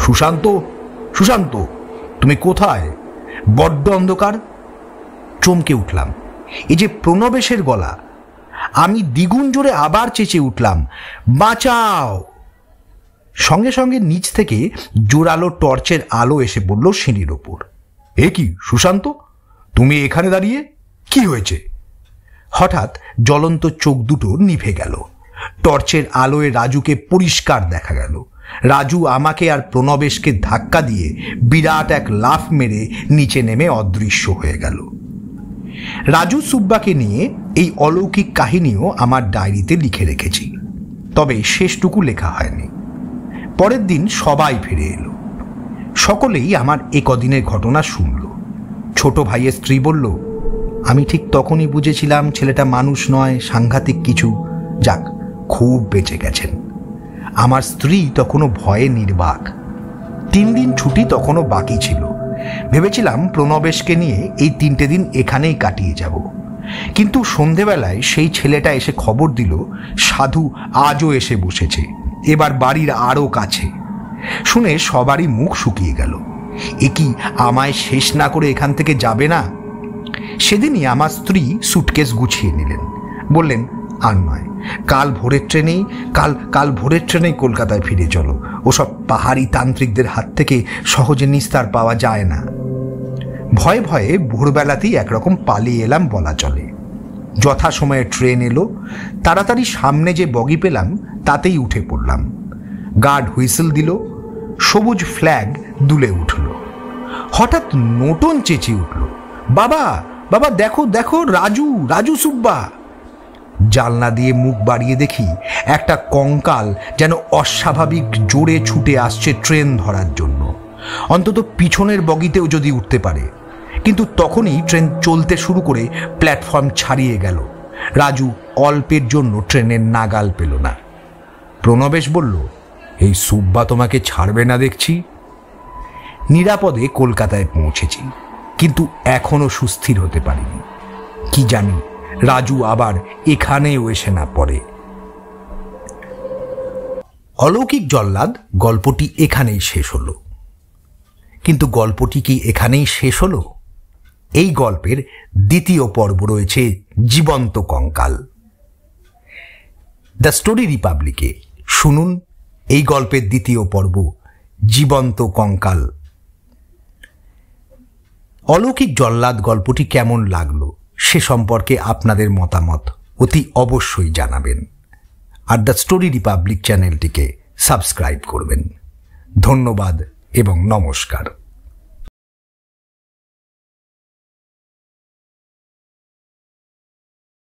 S1: সুশান্ত, সুশান্ত, তুমি কোথায়? বড্ড অন্ধকার। চমকে উঠলাম। এই যে প্রণবেশের গলা। আমি দ্বিগুণ জোরে আবার চেঁচিয়ে উঠলাম, বাঁচাও! সঙ্গে সঙ্গে নিচ থেকে জোরালো টর্চের আলো এসে পড়ল সিঁড়ির ওপর। এ কি সুশান্ত, তুমি এখানে দাঁড়িয়ে? কি হয়েছে? হঠাৎ জ্বলন্ত চোখ 2 নিভে গেল। টর্চের আলোয় রাজুকে পরিষ্কার দেখা গেল। রাজু আমাকে আর প্রণবেশকে ধাক্কা দিয়ে বিরাট এক লাফ মেরে নিচে নেমে অদৃশ্য হয়ে গেল। রাজু সুব্বাকে নিয়ে এই অলৌকিক কাহিনীও আমার ডায়েরিতে লিখে রেখেছি, তবে শেষটুকু লেখা হয়নি। পরের দিন সবাই ফিরে এলো। সকলেই আমার এ কদিনের ঘটনা শুনল। ছোট ভাইয়ের স্ত্রী বলল, আমি ঠিক তখনই বুঝেছিলাম ছেলেটা মানুষ নয়, সাংঘাতিক কিছু। যাক, খুব বেঁচে গেছেন। আমার স্ত্রী তখনও ভয়ে নির্বাক। 3 দিন ছুটি তখনও বাকি ছিল। ভেবেছিলাম প্রণবেশকে নিয়ে এই 3টে দিন এখানেই কাটিয়ে যাব। কিন্তু সন্ধেবেলায় সেই ছেলেটা এসে খবর দিল সাধু আজও এসে বসেছে, এবার বাড়ির আরও কাছে। শুনে সবারই মুখ শুকিয়ে গেল। এ কি আমায় শেষ না করে এখান থেকে যাবে না? সেদিনই আমার স্ত্রী সুটকেস গুছিয়ে নিলেন। বললেন, আর নয়, কাল ভোরের ট্রেনেই কলকাতায় ফিরে চলো। ওসব পাহাড়ি তান্ত্রিকদের হাত থেকে সহজে নিস্তার পাওয়া যায় না। ভয়ে ভয়ে ভোরবেলাতেই একরকম পালিয়ে এলাম বলা চলে। যথাসময়ে ট্রেন এলো, তাড়াতাড়ি সামনে যে বগি পেলাম তাতেই উঠে পড়লাম। গার্ড হুইসেল দিল, সবুজ ফ্ল্যাগ দুলে উঠল। হঠাৎ নোটন চেঁচিয়ে উঠল, বাবা বাবা দেখো দেখো, রাজু রাজু সুব্বা। জানলা দিয়ে মুখ বাড়িয়ে দেখি একটা কঙ্কাল যেন অস্বাভাবিক জোরে ছুটে আসছে ট্রেন ধরার জন্য, অন্তত পিছনের বগিতেও যদি উঠতে পারে। কিন্তু তখনই ট্রেন চলতে শুরু করে প্ল্যাটফর্ম ছাড়িয়ে গেল। রাজু অল্পের জন্য ট্রেনের নাগাল পেল না। প্রণবেশ বলল, এই সুব্বা তোমাকে ছাড়বে না দেখছি। নিরাপদে কলকাতায় পৌঁছেছি, কিন্তু এখনো সুস্থির হতে পারিনি। কি জানি রাজু আবার এখানেও এসে না পড়ে। অলৌকিক জল্লাদ গল্পটি এখানেই শেষ হলো। কিন্তু গল্পটি কি এখানেই শেষ হলো? এই গল্পের দ্বিতীয় পর্ব রয়েছে জীবন্ত কঙ্কাল। দ্য স্টোরি রিপাবলিকে শুনুন এই গল্পের দ্বিতীয় পর্ব, জীবন্ত কঙ্কাল। অলৌকিক জল্লাদ গল্পটি কেমন লাগলো সে সম্পর্কে আপনাদের মতামত অতি অবশ্যই জানাবেন। আর দ্য স্টোরি রিপাবলিক চ্যানেলটিকে সাবস্ক্রাইব করবেন। ধন্যবাদ এবং নমস্কার।